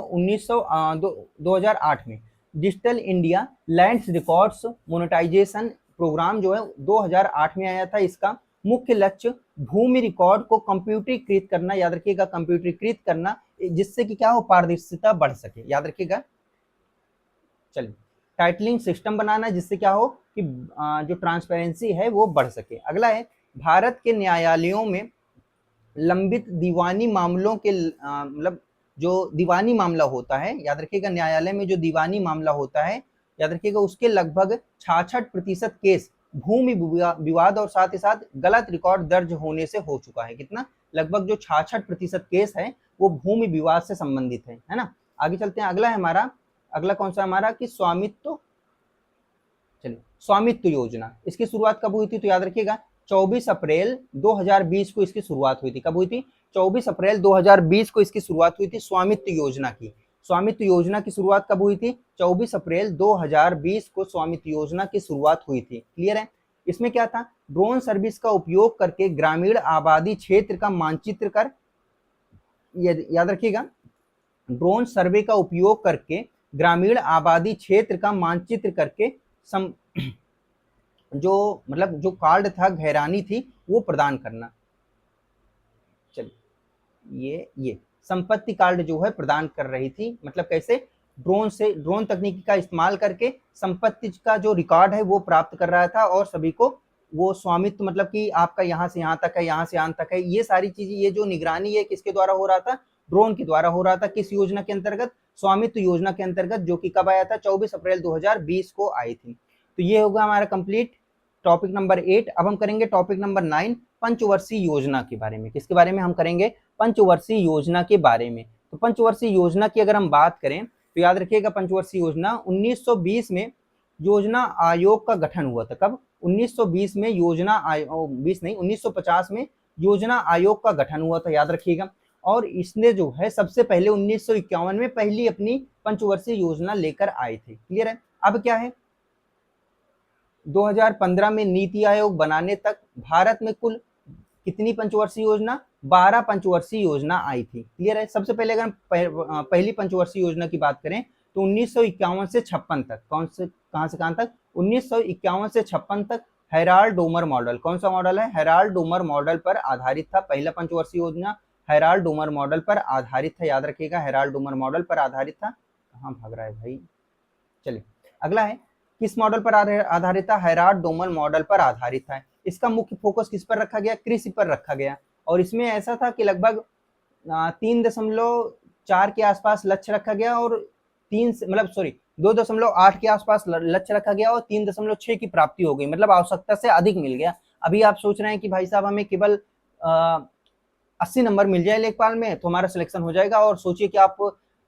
2008 में digital India land records monetisation programme जो है 2008 में आया था। इसका मुख्य लक्ष्य भूमि रिकॉर्ड को कंप्यूटरीकृत करना, याद रखिएगा कंप्यूटरीकृत करना, जिससे कि क्या हो पारदर्शिता बढ़ सके, याद रखिएगा। चलिए टाइटलिंग सिस्टम बनाना जिससे क्या हो कि जो ट्रांसपेरेंसी है वो बढ़ सके। अगला है भारत के न्यायालयों में लंबित दीवानी मामलों के मतलब जो दीवानी मामला होता है, याद रखिएगा न्यायालय में जो दीवानी मामला होता है, याद रखिएगा उसके लगभग 66% केस भूमि विवाद और साथ ही साथ गलत रिकॉर्ड दर्ज होने से हो चुका है। कितना? लगभग जो 66% केस है वो भूमि विवाद से संबंधित है ना। आगे चलते हैं। अगला है हमारा, अगला कौन सा हमारा कि स्वामित्व, चलिए स्वामित्व योजना, इसकी शुरुआत कब हुई थी? तो याद रखिएगा 24 अप्रैल 2020 को इसकी शुरुआत हुई थी। कब हुई थी? 24 अप्रैल 2020 को इसकी शुरुआत हुई थी स्वामित्व योजना की। स्वामित्व योजना की शुरुआत कब हुई थी? 24 अप्रैल 2020 को स्वामित्व योजना की शुरुआत हुई थी। क्लियर है? इसमें क्या था? ड्रोन सर्विस का उपयोग करके ग्रामीण आबादी क्षेत्र का मानचित्र कर, याद रखिएगा ड्रोन सर्वे का उपयोग करके ग्रामीण आबादी क्षेत्र का मानचित्र करके जो मतलब जो कार्ड था, गहरानी थी वो प्रदान करना। चलिए ये संपत्ति कार्ड जो है प्रदान कर रही थी, मतलब कैसे? ड्रोन तकनीकी का इस्तेमाल करके संपत्ति का जो रिकॉर्ड है वो प्राप्त कर रहा था और सभी को वो स्वामित्व, मतलब कि आपका यहाँ से यहाँ तक है, यहाँ से यहाँ तक है, ये सारी चीजें, ये जो निगरानी है किसके द्वारा हो रहा था? ड्रोन के द्वारा हो रहा था। किस योजना के अंतर्गत? स्वामित्व योजना के अंतर्गत, जो कि कब आया था? 24 अप्रैल 2020 को आई थी। तो ये होगा हमारा कंप्लीट टॉपिक नंबर 8। अब हम करेंगे टॉपिक नंबर 9 पंचवर्षीय योजना के बारे में। किसके बारे में हम करेंगे? पंचवर्षीय योजना के बारे में। तो पंचवर्षीय योजना की अगर हम बात करें तो याद रखिएगा पंचवर्षीय योजना 1920 में योजना आयोग का गठन हुआ था। कब? 1920 में योजना आयोग, 20 नहीं 1950 में योजना आयोग का गठन हुआ था, याद रखिएगा। और इसने जो है सबसे पहले 1951 में पहली अपनी पंचवर्षीय योजना लेकर आए थे। क्लियर है? अब क्या है 2015 में नीति आयोग बनाने तक भारत में कुल कितनी पंचवर्षीय योजना? 12 पंचवर्षीय योजना आई थी। क्लियर है? सबसे पहले अगर हम पहली पंचवर्षीय योजना की बात करें तो 1951 से 56 तक, कहां से कहां तक? 1951 से 56 तक हेराल्ड डोमर मॉडल। कौन सा मॉडल है? हेराल्ड डोमर मॉडल पर आधारित था। पहला पंचवर्षीय योजना हेराल्ड डोमर मॉडल पर आधारित था, याद रखिएगा हेराल्ड डोमर मॉडल पर आधारित था। कहां भाग रहा है भाई? चलिए अगला है किस मॉडल पर आधारित था? हेराल्ड डोमर मॉडल पर आधारित था। इसका मुख्य फोकस किस पर रखा गया? कृषि पर रखा गया। और इसमें ऐसा था कि लगभग 3.4 के आसपास लक्ष्य रखा गया और 2.8 के आसपास लक्ष्य रखा गया और 3.6 की प्राप्ति हो गई, मतलब आवश्यकता से अधिक मिल गया। अभी आप सोच रहे हैं कि भाई साहब हमें केवल 80 नंबर मिल जाए लेखपाल में तो हमारा सिलेक्शन हो जाएगा, और सोचिए कि आप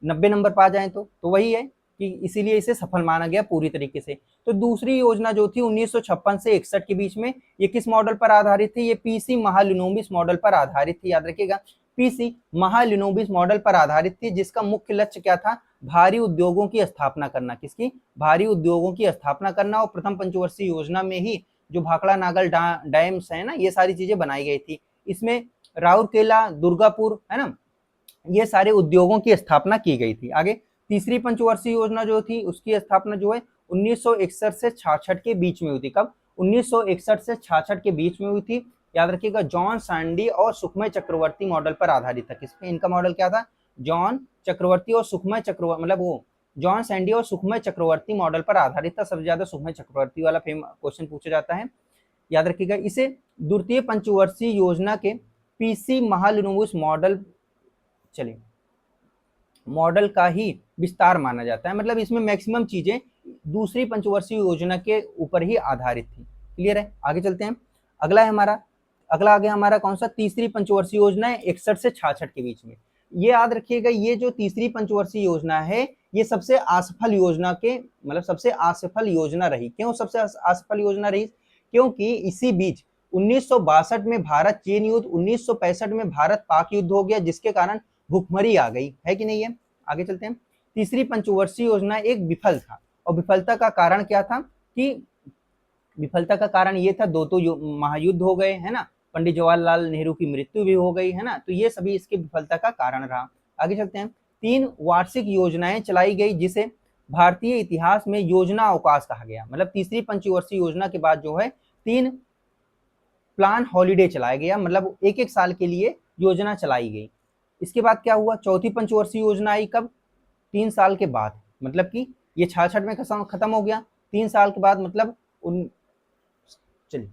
90 नंबर पा जाएं तो वही है कि इसीलिए इसे सफल माना गया पूरी तरीके से। तो दूसरी योजना जो थी 1956 से 61 के बीच में, ये किस मॉडल पर आधारित थी? ये पीसी महालनोबिस मॉडल पर आधारित थी, याद रखिएगा पीसी महालनोबिस मॉडल पर आधारित थी, जिसका मुख्य लक्ष्य क्या था? भारी उद्योगों की स्थापना करना। किसकी? भारी उद्योगों की स्थापना करना। और प्रथम पंचवर्षीय योजना में ही जो भाखड़ा नागल डैम्स है ना, ये सारी चीजें बनाई गई थी। इसमें राउरकेला, दुर्गापुर है ना, ये सारे उद्योगों की स्थापना की गई थी। आगे तीसरी पंचवर्षीय योजना जो थी उसकी स्थापना जो है 1961 से 66 के बीच में हुई थी। कब? 1961 से 66 के बीच में हुई थी। याद रखिएगा जॉन सैंडी और सुखमय चक्रवर्ती मॉडल पर आधारित था। किसमें? इनका मॉडल क्या था? जॉन चक्रवर्ती और सुखमय चक्रवर्ती, मतलब वो जॉन सैंडी और सुखमय चक्रवर्ती मॉडल पर आधारित था। सबसे ज्यादा सुखमय चक्रवर्ती वाला क्वेश्चन पूछा जाता है, याद रखिएगा। इसे द्वितीय पंचवर्षीय योजना के पीसी महालनोबिस मॉडल, चलिए मॉडल का ही विस्तार माना जाता है, मतलब इसमें मैक्सिमम चीजें दूसरी पंचवर्षीय योजना के ऊपर ही आधारित थी। क्लियर है? आगे चलते हैं। अगला है हमारा, अगला आगे हमारा कौन सा? तीसरी पंचवर्षीय योजना है 61 से 66 के बीच में। ये याद रखिएगा, ये जो तीसरी पंचवर्षीय योजना है, ये सबसे असफल योजना के मतलब सबसे असफल योजना रही। क्यों सबसे असफल योजना रही? क्योंकि इसी बीच 1962 में भारत चीन युद्ध, 1965 में भारत पाक युद्ध हो गया, जिसके कारण भुखमरी आ गई है कि नहीं है। आगे चलते हैं। तीसरी पंचवर्षीय योजना एक विफल था, और विफलता का कारण क्या था कि विफलता का कारण ये था, दो तो महायुद्ध हो गए है ना, पंडित जवाहरलाल नेहरू की मृत्यु भी हो गई है ना, तो ये सभी इसकी विफलता का कारण रहा। आगे चलते हैं। 3 वार्षिक योजनाएं चलाई गई, जिसे भारतीय इतिहास में योजना अवकाश कहा गया। मतलब तीसरी पंचवर्षीय योजना के बाद जो है 3 प्लान हॉलीडे चलाया गया, मतलब एक एक साल के लिए योजना चलाई गई। इसके बाद क्या हुआ? चौथी पंचवर्षीय योजना आई कब? 3 साल के बाद, मतलब कि ये 66 में खत्म हो गया, 3 साल के बाद मतलब चलिए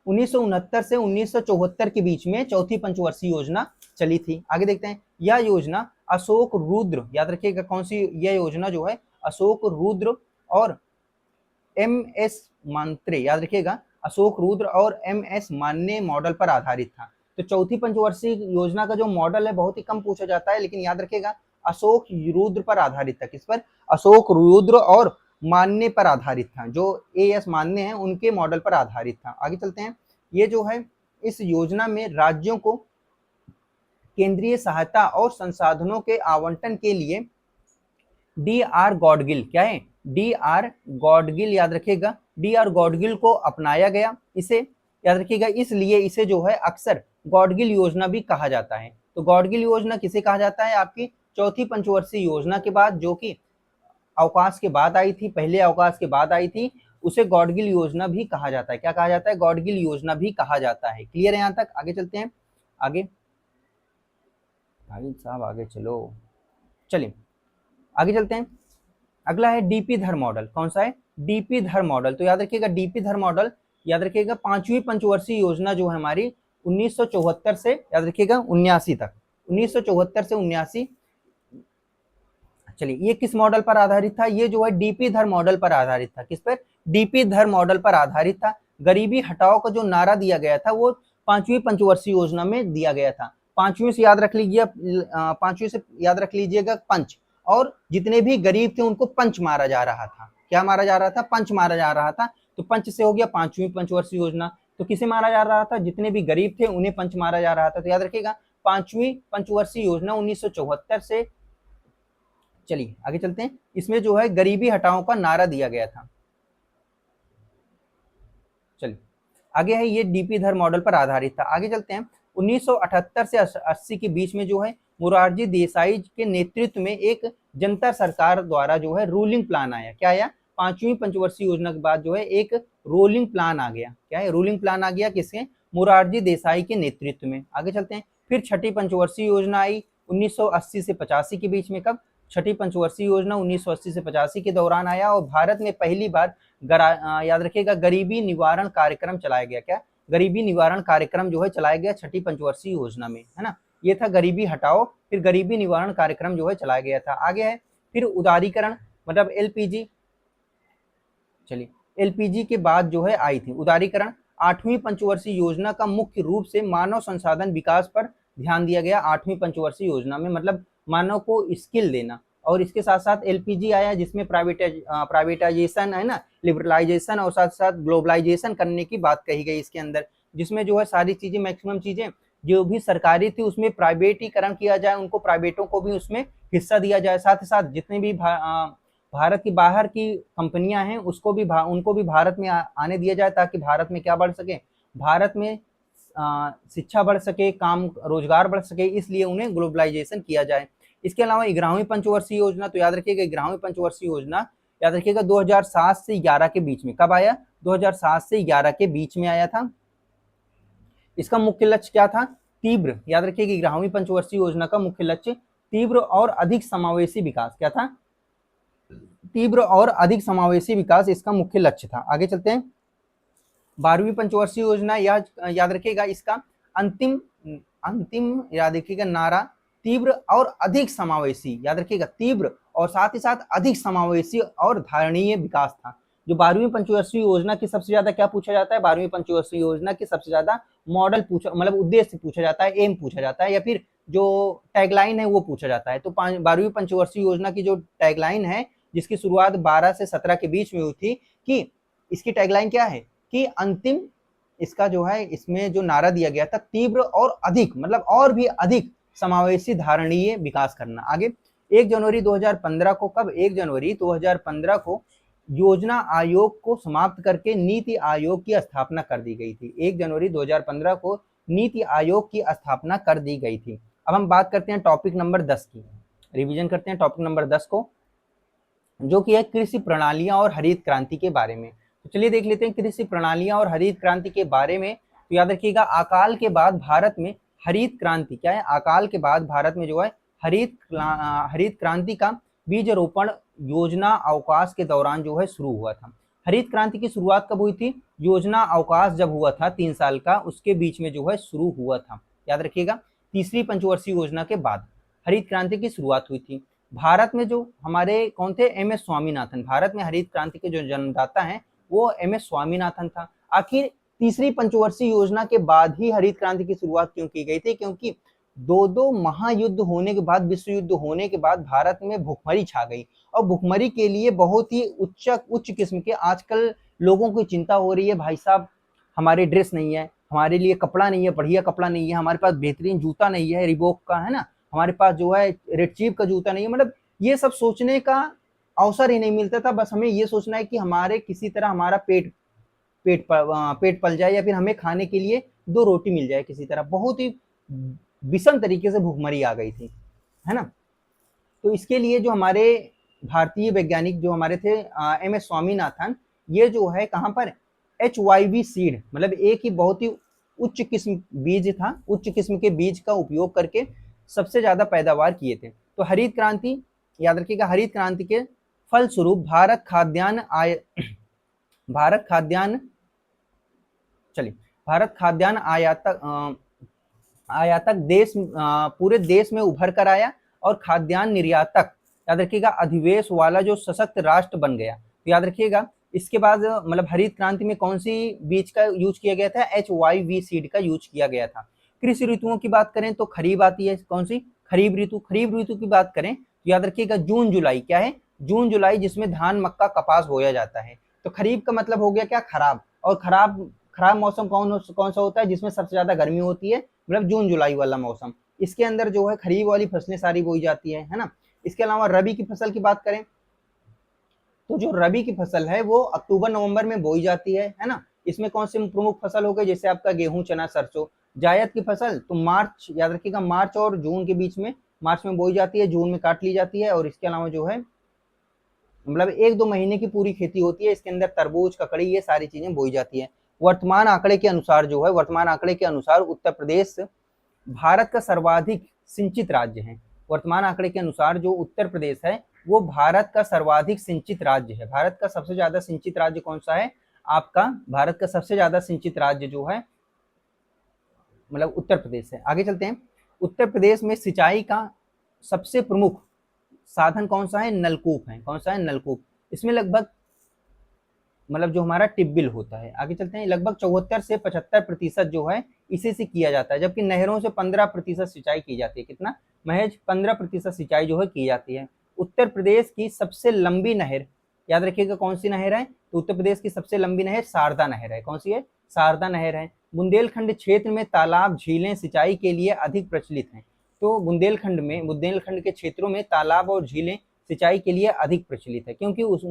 1969 से 1974 के बीच में चौथी पंचवर्षीय योजना चली थी। आगे देखते हैं। यह योजना अशोक रुद्र, याद रखिएगा कौन सी, यह योजना जो है अशोक रुद्र और एम एस मांत्रे, याद रखिएगा अशोक रुद्र और एम एस मान्य मॉडल पर आधारित था। तो चौथी पंचवर्षीय योजना का जो मॉडल है बहुत ही कम पूछा जाता है, लेकिन याद रखिएगा अशोक रुद्र पर आधारित था। किस पर? अशोक रुद्र और मान्य पर आधारित था, जो एएस मान्य हैं उनके मॉडल पर आधारित था। आगे चलते हैं। ये जो है इस योजना में राज्यों को केंद्रीय सहायता और संसाधनों के आवंटन के लिए डी.आर. गॉडगिल, क्या है? डी.आर. गॉडगिल, याद रखिएगा डी.आर. गॉडगिल को अपनाया गया। इसे याद रखिएगा, इसलिए इसे जो है अक्सर गॉडगिल योजना भी कहा जाता है। तो गॉडगिल योजना किसे कहा जाता है? आपकी चौथी पंचवर्षीय योजना के बाद, जो कि अवकाश के बाद आई थी, पहले अवकाश के बाद आई थी, उसे गॉडगिल योजना भी कहा जाता है। क्या कहा जाता है? गॉडगिल योजना भी कहा जाता है। क्लियर है यहाँ तक? आगे चलते हैं। आगे भाई साहब आगे चलो, चलिए आगे चलते हैं। अगला है डीपी धर मॉडल। कौन सा है? डीपी धर मॉडल। तो याद रखिएगा डीपी धर मॉडल, याद रखिएगा पांचवी पंचवर्षीय योजना जो है हमारी 1974 से, याद रखिएगा 79 तक, 1974 से 79। चलिए ये किस मॉडल पर आधारित था? ये जो है डीपी धर मॉडल पर आधारित था। किस पर? डीपी धर मॉडल पर आधारित था। गरीबी हटाओ का जो नारा दिया गया था वो पांचवी पंचवर्षीय योजना में दिया गया था। पांचवी से याद रख लीजिए, पांचवी से याद रख लीजिएगा पंच, और जितने भी गरीब थे उनको पंच मारा जा रहा था। क्या मारा जा रहा था? पंच मारा जा रहा था। तो पंच से हो गया पांचवी पंचवर्षीय योजना। तो किसे मारा जा रहा था? जितने भी गरीब थे उन्हें पंच मारा जा रहा था। तो याद रखिएगा पांचवी पंचवर्षीय योजना 1974 से। चलिए आगे चलते हैं। इसमें जो है गरीबी हटाओ का नारा दिया गया था। चलिए आगे है, ये डीपी धर मॉडल पर आधारित था। आगे चलते हैं। 1978 से 80 के बीच में जो है मोरारजी देसाई के नेतृत्व में एक जनता सरकार द्वारा जो है रूलिंग प्लान आया। क्या आया? पांचवी पंचवर्षीय योजना के बाद जो है एक रोलिंग प्लान आ गया। क्या है? रूलिंग प्लान आ गया। किसके? मोरारजी देसाई के नेतृत्व में। आगे चलते हैं। फिर छठी पंचवर्षीय योजना आई 1980 से 85 के बीच में। कब? छठी पंचवर्षीय योजना 1980 से 85 के दौरान आया, और भारत में पहली बार याद रखिएगा गरीबी निवारण कार्यक्रम चलाया गया। क्या? गरीबी निवारण कार्यक्रम जो है चलाया गया छठी पंचवर्षीय योजना में, है ना। ये था गरीबी हटाओ, फिर गरीबी निवारण कार्यक्रम जो है चलाया गया था। आगे है फिर उदारीकरण, मतलब एलपीजी। चलिए एलपीजी के बाद जो है आई थी उदारीकरण। आठवीं पंचवर्षीय योजना का मुख्य रूप से मानव संसाधन विकास पर ध्यान दिया गया। आठवीं पंचवर्षीय योजना में मतलब मानव को स्किल देना, और इसके साथ साथ एलपीजी आया जिसमें प्राइवेटाइजेशन है ना, लिबरलाइजेशन और साथ साथ ग्लोबलाइजेशन करने की बात कही गई इसके अंदर, जिसमें जो है सारी चीजें मैक्सिमम चीजें जो भी सरकारी थी उसमें प्राइवेटीकरण किया जाए, उनको प्राइवेटों को भी उसमें हिस्सा दिया जाए। साथ ही साथ जितने भी भारत की बाहर की कंपनियां हैं उसको भी उनको भी भारत में आने दिया जाए, ताकि भारत में क्या बढ़ सके, भारत में शिक्षा बढ़ सके, काम रोजगार बढ़ सके, इसलिए उन्हें ग्लोबलाइजेशन किया जाए। इसके अलावा 11वीं पंचवर्षीय योजना, तो याद रखिएगा 11वीं पंचवर्षीय योजना याद रखिएगा 2007 से 11 के बीच में। कब आया? 2007 से 11 के बीच में आया था। इसका मुख्य लक्ष्य क्या था? तीव्र, याद रखिएगा 11वीं पंचवर्षीय योजना का मुख्य लक्ष्य तीव्र और अधिक समावेशी विकास। क्या था? तीव्र और अधिक समावेशी विकास इसका मुख्य लक्ष्य था। आगे चलते हैं। 12वीं पंचवर्षीय योजना, याद रखिएगा इसका अंतिम याद रखिएगा नारा तीव्र और अधिक समावेशी, याद रखिएगा तीव्र और साथ ही साथ अधिक समावेशी और धारणीय विकास था। जो 12वीं पंचवर्षीय योजना की सबसे ज्यादा क्या पूछा जाता है? 12वीं पंचवर्षीय योजना की सबसे ज्यादा मॉडल पूछा, मतलब उद्देश्य पूछा जाता है, एम पूछा जाता है, या फिर जो टैगलाइन है वो पूछा जाता है। तो 12वीं पंचवर्षीय योजना की जो टैगलाइन है, जिसकी शुरुआत 12 से 17 के बीच में हुई थी, कि इसकी टैगलाइन क्या है कि अंतिम, इसका जो है इसमें जो नारा दिया गया था, तीव्र और अधिक, मतलब और भी अधिक समावेशी धारणीय विकास करना। आगे 1 जनवरी 2015 को, कब 1 जनवरी 2015 को योजना आयोग को समाप्त करके नीति आयोग की स्थापना कर दी गई थी। 1 जनवरी 2015 को नीति आयोग की स्थापना कर दी गई थी। अब हम बात करते हैं टॉपिक नंबर 10 की, रिवीजन करते हैं टॉपिक नंबर 10 को, जो कि है कृषि प्रणालियां और हरित क्रांति के बारे में। तो चलिए देख लेते हैं कृषि प्रणालियां और हरित क्रांति के बारे में। तो याद रखिएगा, अकाल के बाद भारत में हरित क्रांति क्या है, अकाल के बाद भारत में जो है हरित क्रांति का बीज रोपण योजना अवकाश के दौरान जो है शुरू हुआ था। हरित क्रांति की शुरुआत कब हुई थी, योजना अवकाश जब हुआ था 3 साल का, उसके बीच में जो है शुरू हुआ था। याद रखिएगा, तीसरी पंचवर्षीय योजना के बाद हरित क्रांति की शुरुआत हुई थी। भारत में जो हमारे कौन थे, एम एस स्वामीनाथन, भारत में हरित क्रांति के जो जन्मदाता हैं वो एम एस स्वामीनाथन था। आखिर तीसरी पंचवर्षीय योजना के बाद ही हरित क्रांति की शुरुआत क्यों की गई थी, क्योंकि दो महायुद्ध होने के बाद, विश्व युद्ध होने के बाद भारत में भुखमरी छा गई, और भुखमरी के लिए बहुत ही उच्च किस्म के आजकल लोगों की चिंता हो रही है। भाई साहब, हमारे ड्रेस नहीं है, हमारे लिए कपड़ा नहीं है, बढ़िया कपड़ा नहीं है, हमारे पास बेहतरीन जूता नहीं है रिबॉक का, है ना, हमारे पास जो है रेड चीफ का जूता नहीं है, मतलब ये सब सोचने का अवसर ही नहीं मिलता था। बस हमें ये सोचना है कि हमारे किसी तरह हमारा पेट पल जाए, या फिर हमें खाने के लिए 2 रोटी मिल जाए किसी तरह। बहुत ही विषम तरीके से भूखमरी आ गई थी, है ना। तो इसके लिए जो हमारे भारतीय वैज्ञानिक जो हमारे थे एम एस स्वामीनाथन, ये जो है कहाँ पर, HYV सीड, मतलब एक ही बहुत ही उच्च किस्म बीज था, उच्च किस्म के बीज का उपयोग करके सबसे ज्यादा पैदावार किए थे। तो हरित क्रांति, याद रखिएगा, हरित क्रांति के फलस्वरूप भारत खाद्यान्न चलिए भारत खाद्यान्न आयातक देश पूरे देश में उभर कर आया, और खाद्यान्न निर्यातक, याद रखिएगा, अधिवेश वाला जो सशक्त राष्ट्र बन गया। तो याद रखिएगा, इसके बाद मतलब हरित क्रांति में कौन सी बीज का यूज किया गया था, HYV सीड का यूज किया गया था। कृषि ऋतुओं की बात करें तो खरीफ आती है, कौन सी, खरीफ ऋतु। खरीफ ऋतु की बात करें तो याद रखिएगा जून जुलाई, क्या है, जून जुलाई, जिसमें धान मक्का कपास बोया जाता है। तो खरीफ का मतलब हो गया क्या, खराब। और खराब मौसम कौन सा होता है, जिसमें सबसे ज्यादा गर्मी होती है, मतलब जून जुलाई वाला मौसम। इसके अंदर जो है खरीफ वाली फसलें सारी बोई जाती है ना। इसके अलावा रबी की फसल की बात करें तो जो रबी की फसल है वो अक्टूबर नवंबर में बोई जाती है ना। इसमें कौन से प्रमुख फसल हो गए, जैसे आपका गेहूं, चना, सरसों। जायद की फसल तो मार्च, याद रखिएगा, मार्च और जून के बीच में, मार्च में बोई जाती है, जून में काट ली जाती है। और इसके अलावा जो है मतलब 1-2 महीने की पूरी खेती होती है, इसके अंदर तरबूज, ककड़ी, ये सारी चीजें बोई जाती है। वर्तमान आंकड़े के अनुसार जो है, वर्तमान आंकड़े के अनुसार उत्तर प्रदेश भारत का सर्वाधिक सिंचित राज्य है। वर्तमान आंकड़े के अनुसार जो उत्तर प्रदेश है वो भारत का सर्वाधिक सिंचित राज्य है। भारत का सबसे ज्यादा सिंचित राज्य कौन सा है आपका, भारत का सबसे ज्यादा सिंचित राज्य जो है मतलब उत्तर प्रदेश है। आगे चलते हैं। उत्तर प्रदेश में सिंचाई का सबसे प्रमुख साधन कौन सा है, नलकूप है। कौन सा है, नलकूप। इसमें लगभग मतलब जो हमारा टिब्बिल होता है। आगे चलते हैं। लगभग 74 से 75% जो है इसी से किया जाता है, जबकि नहरों से 15% सिंचाई की जाती है। कितना, महज 15% सिंचाई जो है की जाती है। उत्तर प्रदेश की सबसे लंबी नहर, याद रखिएगा कौन सी नहर है, तो उत्तर प्रदेश की सबसे लंबी नहर शारदा नहर है। कौन सी है, शारदा नहर है। बुंदेलखंड क्षेत्र में तालाब, झीलें सिंचाई के लिए अधिक प्रचलित हैं। तो बुंदेलखंड के क्षेत्रों में तालाब और झीलें सिंचाई के लिए अधिक प्रचलित है, क्योंकि उस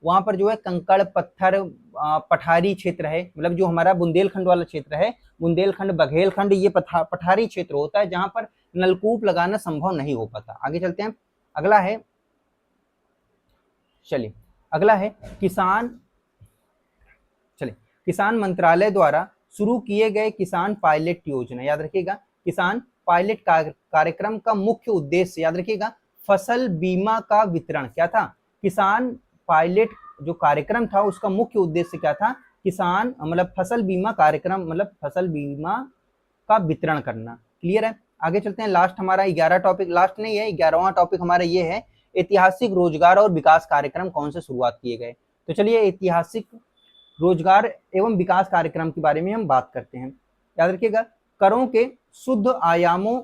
वहां पर जो है कंकड़ पत्थर पठारी क्षेत्र है। मतलब जो हमारा बुंदेलखंड वाला क्षेत्र है, बुंदेलखंड, बघेलखंड, ये पठारी क्षेत्र होता है, जहां पर नलकूप लगाना संभव नहीं हो पाता। आगे चलते हैं। अगला है, चलिए अगला है किसान मंत्रालय द्वारा शुरू किए गए किसान पायलट योजना। याद रखिएगा, किसान पायलट कार्यक्रम का मुख्य उद्देश्य, याद रखिएगा, फसल बीमा का वितरण। क्या था, किसान पायलट जो कार्यक्रम था उसका मुख्य उद्देश्य क्या था, किसान मतलब फसल बीमा कार्यक्रम, मतलब फसल बीमा का वितरण करना। क्लियर है। आगे चलते हैं। लास्ट हमारा 11 टॉपिक, लास्ट नहीं है, 11वां टॉपिक हमारा ये है, ऐतिहासिक रोजगार और विकास कार्यक्रम कौन से शुरुआत किए गए। तो चलिए ऐतिहासिक रोजगार एवं विकास कार्यक्रम के बारे में हम बात करते हैं। याद रखिएगा, करों के शुद्ध आयामों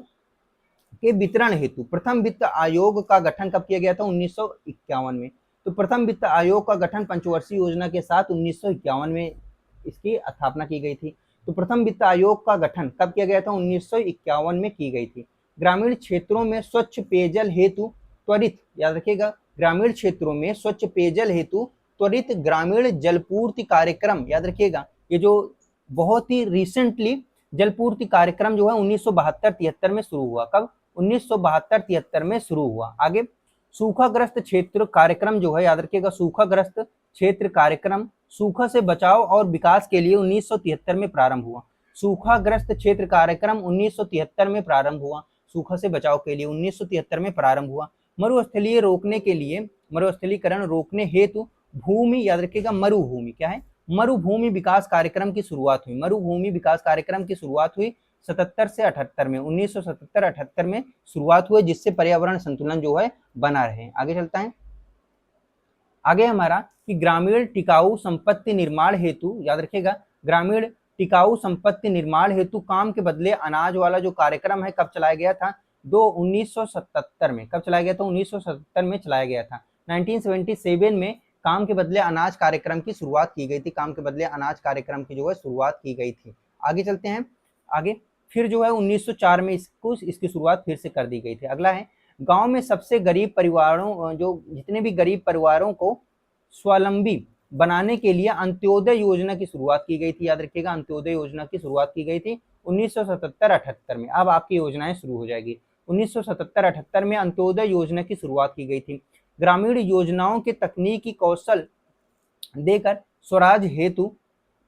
के वितरण हेतु प्रथम वित्त आयोग का गठन कब किया गया था? 1951 में। तो प्रथम वित्त आयोग का गठन पंचवर्षीय योजना के साथ 1951 में इसकी स्थापना की गई थी। तो प्रथम वित्त आयोग का गठन कब किया गया था? 1951 में की गई थी। ग्रामीण क्षेत्रों में स्वच्छ पेयजल हेतु त्वरित, याद रखिएगा, ग्रामीण क्षेत्रों में स्वच्छ पेयजल हेतु त्वरित ग्रामीण जलपूर्ति कार्यक्रम, याद रखिएगा, ये जो बहुत ही रिसेंटली जलपूर्ति कार्यक्रम जो है 1972-73 में शुरू हुआ। कब? 1972-73 में शुरू हुआ। आगे सूखाग्रस्त क्षेत्र कार्यक्रम जो है, याद रखिएगा, सूखाग्रस्त क्षेत्र कार्यक्रम सूखा से बचाव और विकास के लिए 1973 में प्रारंभ हुआ। सूखाग्रस्त क्षेत्र कार्यक्रम 1973 में प्रारंभ हुआ, सूखा से बचाव के लिए 1973 में प्रारंभ हुआ। मरुस्थलीय रोकने के लिए, मरुस्थलीकरण रोकने हेतु भूमि, याद रखिएगा, मरुभूमि क्या है? मरुभूमि विकास कार्यक्रम की शुरुआत हुई। मरुभूमि विकास कार्यक्रम की शुरुआत हुई 77 से 78 में, 1977-78 में शुरुआत हुई, जिससे पर्यावरण संतुलन जो है बना रहे। आगे चलता है। आगे हमारा कि ग्रामीण टिकाऊ संपत्ति निर्माण हेतु, याद रखिएगा, ग्रामीण टिकाऊ संपत्ति निर्माण हेतु काम के बदले अनाज वाला जो कार्यक्रम है कब चलाया गया था? 1977 में। कब चलाया गया था? 1977 में चलाया गया था। 1977 में काम के बदले अनाज कार्यक्रम की शुरुआत की गई थी। काम के बदले अनाज कार्यक्रम की जो है शुरुआत की गई थी। आगे चलते हैं। आगे फिर जो है 1904 में इसकी शुरुआत फिर से कर दी गई थी। अगला है गांव में सबसे गरीब परिवारों, जो जितने भी गरीब परिवारों को स्वावलंबी बनाने के लिए अंत्योदय योजना की शुरुआत की गई थी। याद रखिएगा, अंत्योदय योजना की शुरुआत की गई थी 1977-78 में। अब आपकी योजनाएं शुरू हो जाएगी। 1977-78 में अंत्योदय योजना की शुरुआत की गई थी। ग्रामीण योजनाओं के तकनीकी कौशल देकर स्वराज हेतु,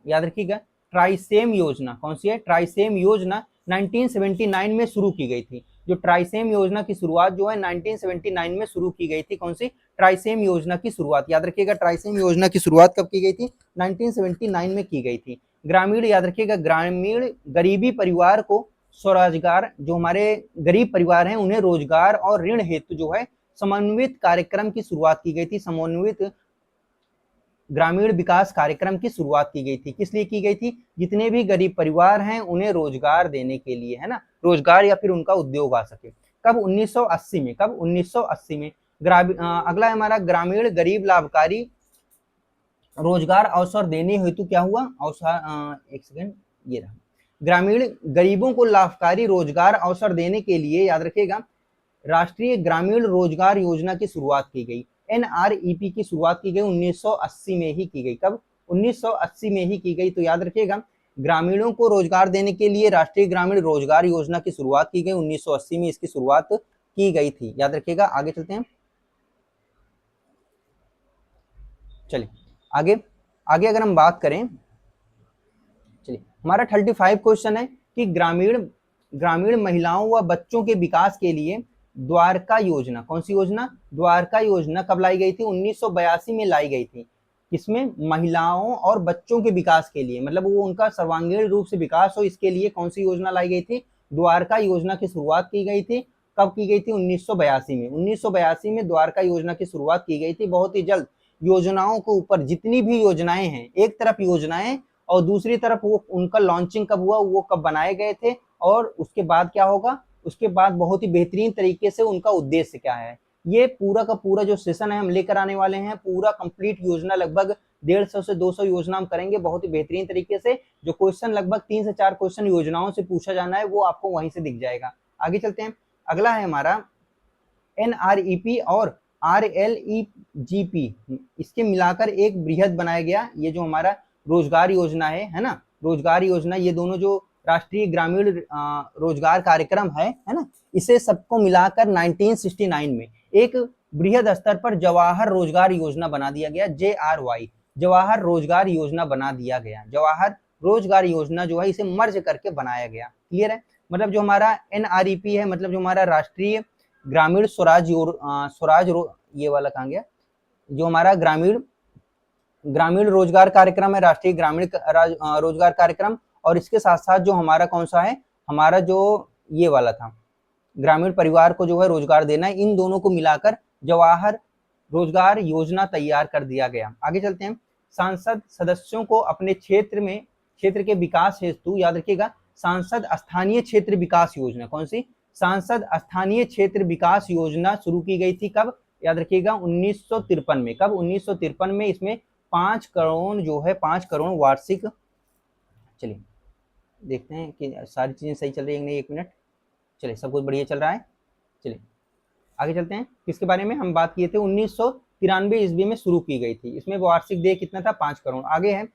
याद रखिएगा, ट्राइसेम योजना, कौन सी है? ट्राइसेम योजना 1979 में शुरू की गई थी। जो ट्राइसेम योजना की शुरुआत जो है 1979 में शुरू की गई थी। कौन सी? ट्राइसेम योजना की शुरुआत, याद रखिएगा, ट्राइसेम योजना की शुरुआत कब की गई थी? 1979 में की गई थी। ग्रामीण, याद रखिएगा, ग्रामीण गरीबी परिवार को स्वरोजगार, जो हमारे गरीब परिवार हैं उन्हें रोजगार और ऋण हेतु जो है समन्वित कार्यक्रम की शुरुआत की गई थी। समन्वित ग्रामीण विकास कार्यक्रम की शुरुआत की गई थी। किस लिए की गई थी? जितने भी गरीब परिवार हैं उन्हें रोजगार देने के लिए, है ना, रोजगार या फिर उनका उद्योग आ सके। कब? 1980 में। कब? 1980 में। अगला है हमारा ग्रामीण गरीब लाभकारी रोजगार अवसर देने हेतु क्या हुआ? एक सेकेंड, ये रहा। ग्रामीण गरीबों को लाभकारी रोजगार अवसर देने के लिए, याद रखिएगा, राष्ट्रीय ग्रामीण रोजगार योजना की शुरुआत की गई। एनआरईपी की शुरुआत की गई 1980 में ही की गई। कब? 1980 में ही की गई। तो याद रखिएगा, ग्रामीणों को रोजगार देने के लिए राष्ट्रीय ग्रामीण रोजगार योजना की शुरुआत की गई 1980 में, इसकी शुरुआत की गई थी। याद रखिएगा। आगे चलते हैं। चलिए आगे अगर हम बात करें, चलिए हमारा 35 क्वेश्चन है कि ग्रामीण महिलाओं व बच्चों के विकास के लिए द्वारका योजना, कौन सी योजना? द्वारका योजना कब लाई गई थी? 1982 में लाई गई थी। किसमें? महिलाओं और बच्चों के विकास के लिए, मतलब वो उनका सर्वांगीण रूप से विकास हो, इसके लिए कौन सी योजना लाई गई थी? द्वारका योजना की शुरुआत की गई थी। कब की गई थी? 1982 में। 1982 में द्वारका योजना की शुरुआत की गई थी। बहुत ही जल्द योजनाओं के ऊपर जितनी भी योजनाएं हैं, एक तरफ योजनाएं और दूसरी तरफ वो उनका लॉन्चिंग कब हुआ, वो कब बनाए गए थे, और उसके बाद क्या होगा, उसके बाद बहुत ही बेहतरीन तरीके से उनका उद्देश्य क्या है, ये पूरा का पूरा जो सेशन है हम लेकर आने वाले हैं। पूरा कंप्लीट योजना, लगभग 150 से 200 योजना हम करेंगे बहुत ही बेहतरीन तरीके से। जो क्वेश्चन, लगभग 3 से 4 क्वेश्चन योजनाओं से पूछा जाना है, वो आपको वहीं से दिख जाएगा। आगे चलते हैं। अगला है हमारा एनआरईपी और आरएलईजीपी, इसके मिलाकर एक बृहद बनाया गया। ये जो हमारा रोजगार योजना है ना, रोजगार योजना, ये दोनों जो राष्ट्रीय ग्रामीण रोजगार कार्यक्रम है ना, इसे सबको मिलाकर 1969 में एक बृहद स्तर पर जवाहर रोजगार योजना बना दिया गया। JRY, जवाहर रोजगार योजना बना दिया गया। जवाहर रोजगार योजना जो है इसे मर्ज करके बनाया गया। क्लियर है? मतलब जो हमारा एनआरईपी है, मतलब जो हमारा राष्ट्रीय ग्रामीण स्वराज ये वाला कहाँ गया, जो हमारा ग्रामीण रोजगार कार्यक्रम है, राष्ट्रीय ग्रामीण रोजगार कार्यक्रम, और इसके साथ साथ जो हमारा कौन सा है, हमारा जो ये वाला था, ग्रामीण परिवार को जो है रोजगार देना है, इन दोनों को मिलाकर जवाहर रोजगार योजना तैयार कर दिया गया। आगे चलते हैं। सांसद सदस्यों को अपने क्षेत्र के विकास हेतु, याद रखिएगा, सांसद स्थानीय क्षेत्र विकास योजना, कौन सी? सांसद स्थानीय क्षेत्र विकास योजना शुरू की गई थी। कब? याद रखिएगा 1953 में। कब? 1953 में। इसमें 5 करोड़ जो है 5 करोड़ वार्षिक, चलिए देखते हैं कि सारी चीजें सही चल रही है नहीं। 1 मिनट, चलिए सब कुछ बढ़िया चल रहा है। चलिए आगे चलते हैं। किसके बारे में हम बात किए थे? 1993 ईस्वी में शुरू की गई थी। इसमें वार्षिक देय कितना था? 5 करोड़। आगे है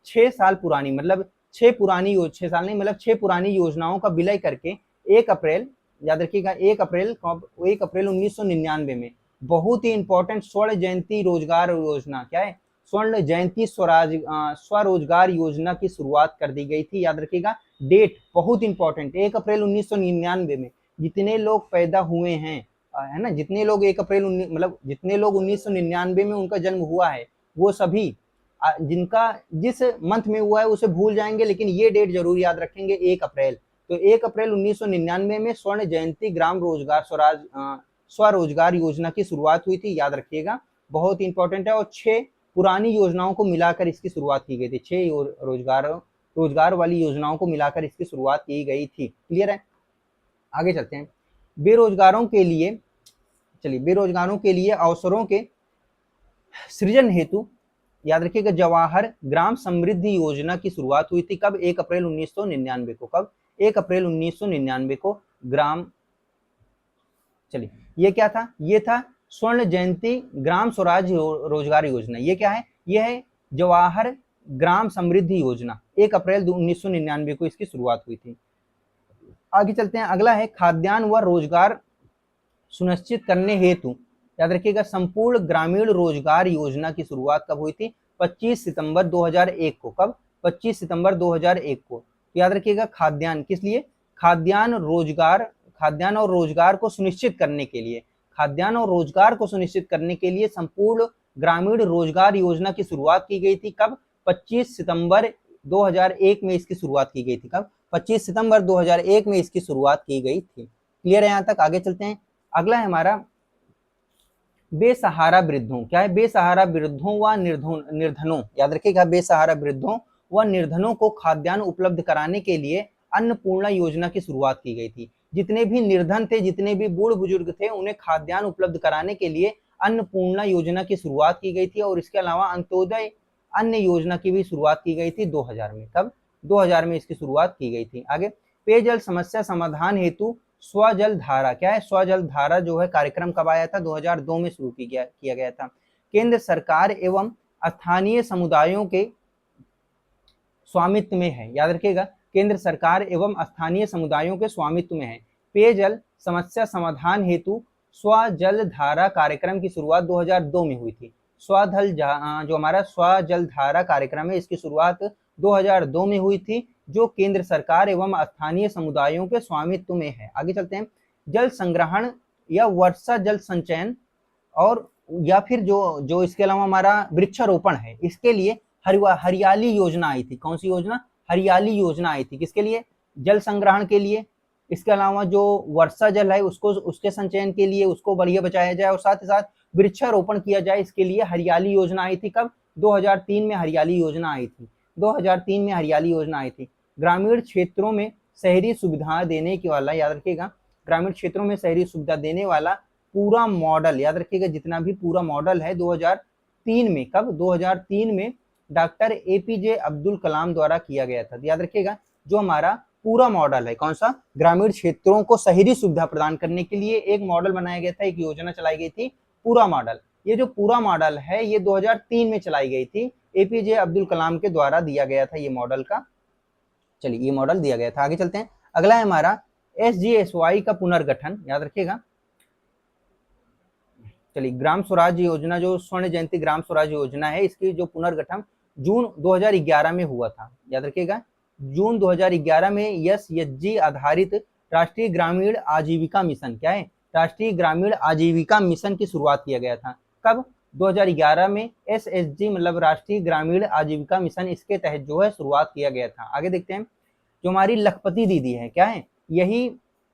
6 साल पुरानी, मतलब 6 साल नहीं, मतलब 6 पुरानी योजनाओं का विलय करके 1 अप्रैल, याद रखिएगा 1 अप्रैल 1999 में बहुत ही इंपॉर्टेंट स्वर्ण जयंती रोजगार योजना, क्या है? स्वर्ण जयंती स्वरोजगार योजना की शुरुआत कर दी गई थी। याद रखिएगा डेट बहुत इंपॉर्टेंट, 1 अप्रैल 1999 में जितने लोग पैदा हुए हैं, है ना, जितने लोग 1 अप्रैल मतलब जितने लोग 1999 में उनका जन्म हुआ है, वो सभी जिनका जिस मंथ में हुआ है उसे भूल जाएंगे, लेकिन ये डेट जरूर याद रखेंगे, 1 अप्रैल। तो 1 अप्रैल 1999 में स्वर्ण जयंती ग्राम रोजगार स्वरोजगार योजना की शुरुआत हुई थी। याद रखिएगा बहुत इंपॉर्टेंट है। और 6 पुरानी योजनाओं को मिलाकर इसकी शुरुआत की गई थी। 6 रोजगार वाली योजनाओं को मिलाकर इसकी शुरुआत की गई थी। क्लियर है? आगे चलते हैं। बेरोजगारों के लिए, चलिए बेरोजगारों के लिए अवसरों के सृजन हेतु, याद रखिएगा जवाहर ग्राम समृद्धि योजना की शुरुआत हुई थी। कब? 1 अप्रैल 1999 को। कब? 1 अप्रैल 1999 को ग्राम, चलिए ये क्या था? ये था स्वर्ण जयंती ग्राम स्वराज रोजगार योजना। ये क्या है? ये है जवाहर ग्राम समृद्धि योजना। 1 अप्रैल 1999 को इसकी शुरुआत हुई थी। आगे चलते हैं। अगला है खाद्यान्न व रोजगार सुनिश्चित करने हेतु, याद रखिएगा संपूर्ण ग्रामीण रोजगार योजना की शुरुआत कब हुई थी? 25 सितंबर 2001 को। कब? 25 सितंबर 2001 को। तो याद रखिएगा खाद्यान्न किस लिए? खाद्यान्न और रोजगार को सुनिश्चित करने के लिए, खाद्यान्न और रोजगार को सुनिश्चित करने के लिए संपूर्ण ग्रामीण रोजगार योजना की शुरुआत की गई थी। कब? 25 सितंबर 2001 में इसकी शुरुआत की गई थी। कब? 25 सितंबर 2001 में इसकी शुरुआत की गई थी। क्लियर है यहाँ तक? आगे चलते हैं। अगला है हमारा बेसहारा वृद्धों, क्या है? बेसहारा वृद्धों व निर्धनों, याद रखिएगा बेसहारा वृद्धों व निर्धनों को खाद्यान्न उपलब्ध कराने के लिए अन्नपूर्णा योजना की शुरुआत की गई थी। जितने भी निर्धन थे, जितने भी बूढ़ बुजुर्ग थे, उन्हें खाद्यान्न उपलब्ध कराने के लिए अन्नपूर्णा योजना की शुरुआत की गई थी। और इसके अलावा अंत्योदय अन्न योजना की भी शुरुआत की गई थी 2000 में। कब? 2000 में इसकी शुरुआत की गई थी। आगे पेयजल समस्या समाधान हेतु स्वजल धारा, क्या है? स्वजल धारा जो है कार्यक्रम कब आया था? 2002 में शुरू किया गया था। केंद्र सरकार एवं स्थानीय समुदायों के स्वामित्व में है। याद रखिएगा केंद्र सरकार एवं स्थानीय समुदायों के स्वामित्व में है। पेयजल समस्या समाधान हेतु स्वजल धारा कार्यक्रम की शुरुआत 2002 में हुई थी। जो हमारा स्वजल धारा कार्यक्रम है, इसकी शुरुआत 2002 में हुई थी, जो केंद्र सरकार एवं स्थानीय समुदायों के स्वामित्व में है। आगे चलते हैं। जल संग्रहण या वर्षा जल संचयन और या फिर जो इसके अलावा हमारा वृक्षारोपण है, इसके लिए हरियाली योजना आई थी। कौन सी योजना? हरियाली योजना आई थी। किसके लिए? जल संग्रहण के लिए। इसके अलावा जो वर्षा जल है उसको उसके संचयन के लिए, उसको बढ़िया बचाया जाए, और साथ ही साथ वृक्षारोपण किया जाए, इसके लिए हरियाली योजना आई थी। कब? 2003 में हरियाली योजना आई थी। 2003 में हरियाली योजना आई थी। ग्रामीण क्षेत्रों में शहरी सुविधा देने के वाला, याद रखिएगा ग्रामीण क्षेत्रों में शहरी सुविधा देने वाला पूरा मॉडल, याद रखिएगा जितना भी पूरा मॉडल है 2003 में। कब? 2003 में डॉक्टर APJ अब्दुल कलाम द्वारा किया गया था। याद रखिएगा जो हमारा पूरा मॉडल है, कौन सा? ग्रामीण क्षेत्रों को शहरी सुविधा प्रदान करने के लिए एक मॉडल बनाया गया था, एक योजना चलाई गई थी, पूरा मॉडल। ये जो पूरा मॉडल है ये 2003 में चलाई गई थी, APJ अब्दुल कलाम के द्वारा दिया गया था ये मॉडल का। चलिए ये मॉडल दिया गया था। आगे चलते हैं। अगला है हमारा SGSY का पुनर्गठन, याद रखिएगा। चलिए ग्राम स्वराज योजना, जो स्वर्ण जयंती ग्राम स्वराज योजना है, इसकी जो पुनर्गठन जून 2011 में हुआ था। याद रखिएगा जून 2011 में SHG आधारित राष्ट्रीय ग्रामीण आजीविका मिशन, क्या है? राष्ट्रीय ग्रामीण आजीविका मिशन की शुरुआत किया गया था। कब? 2011 में SHG मतलब राष्ट्रीय ग्रामीण आजीविका मिशन, इसके तहत जो है शुरुआत किया गया था। आगे देखते हैं। जो हमारी लखपति दीदी है, क्या है? यही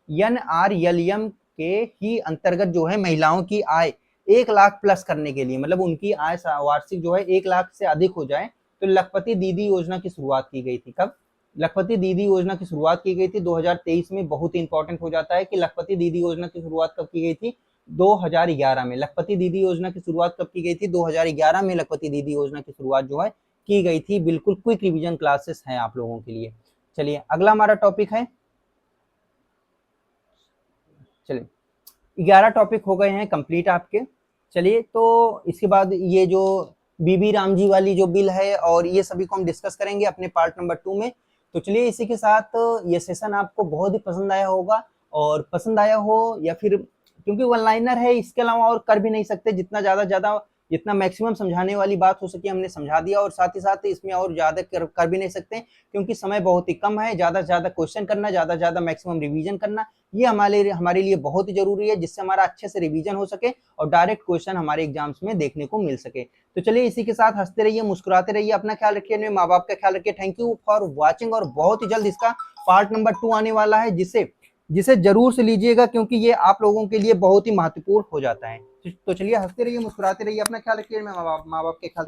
NRLM के ही अंतर्गत जो है महिलाओं की आय 1 लाख प्लस करने के लिए, मतलब उनकी आय वार्षिक जो है 1 लाख से अधिक हो जाए, तो लखपति दीदी योजना की शुरुआत की गई थी। कब? लखपति दीदी योजना की शुरुआत की गई थी 2023 में। बहुत ही इंपॉर्टेंट हो जाता है कि लखपति दीदी योजना की शुरुआत कब की गई थी, 2011 में। लखपति दीदी योजना की शुरुआत कब की गई थी, 2011 में लखपति दीदी योजना की शुरुआत जो है की गई थी। बिल्कुल क्विक रिवीजन क्लासेस हैं आप लोगों के लिए। चलिए अगला हमारा टॉपिक है, चलिए 11 टॉपिक हो गए हैं कंप्लीट आपके। चलिए तो इसके बाद ये जो बीबी राम जी वाली जो बिल है और ये सभी को हम डिस्कस करेंगे अपने पार्ट नंबर 2 में। तो चलिए इसी के साथ ये सेशन आपको बहुत ही पसंद आया होगा, और पसंद आया हो या फिर, क्योंकि वन लाइनर है, इसके अलावा और कर भी नहीं सकते। जितना जितना मैक्सिमम समझाने वाली बात हो सके हमने समझा दिया, और साथ ही साथ इसमें और ज्यादा कर भी नहीं सकते क्योंकि समय बहुत ही कम है। ज्यादा से ज्यादा क्वेश्चन करना, ज्यादा से ज्यादा मैक्सिमम रिवीजन करना, ये हमारे लिए बहुत ही जरूरी है, जिससे हमारा अच्छे से रिवीजन हो सके और डायरेक्ट क्वेश्चन हमारे एग्जाम्स में देखने को मिल सके। तो चलिए इसी के साथ हंसते रहिए, मुस्कुराते रहिए, अपना ख्याल रखिए, अपने माँ बाप का ख्याल रखिए। थैंक यू फॉर वॉचिंग, और बहुत ही जल्द इसका पार्ट नंबर 2 आने वाला है, जिसे जिसे जरूर से लीजिएगा क्योंकि ये आप लोगों के लिए बहुत ही महत्वपूर्ण हो जाता है। तो चलिए हंसते रहिए, मुस्कुराते रहिए, अपना ख्याल रखिए, माँ बाप के ख्याल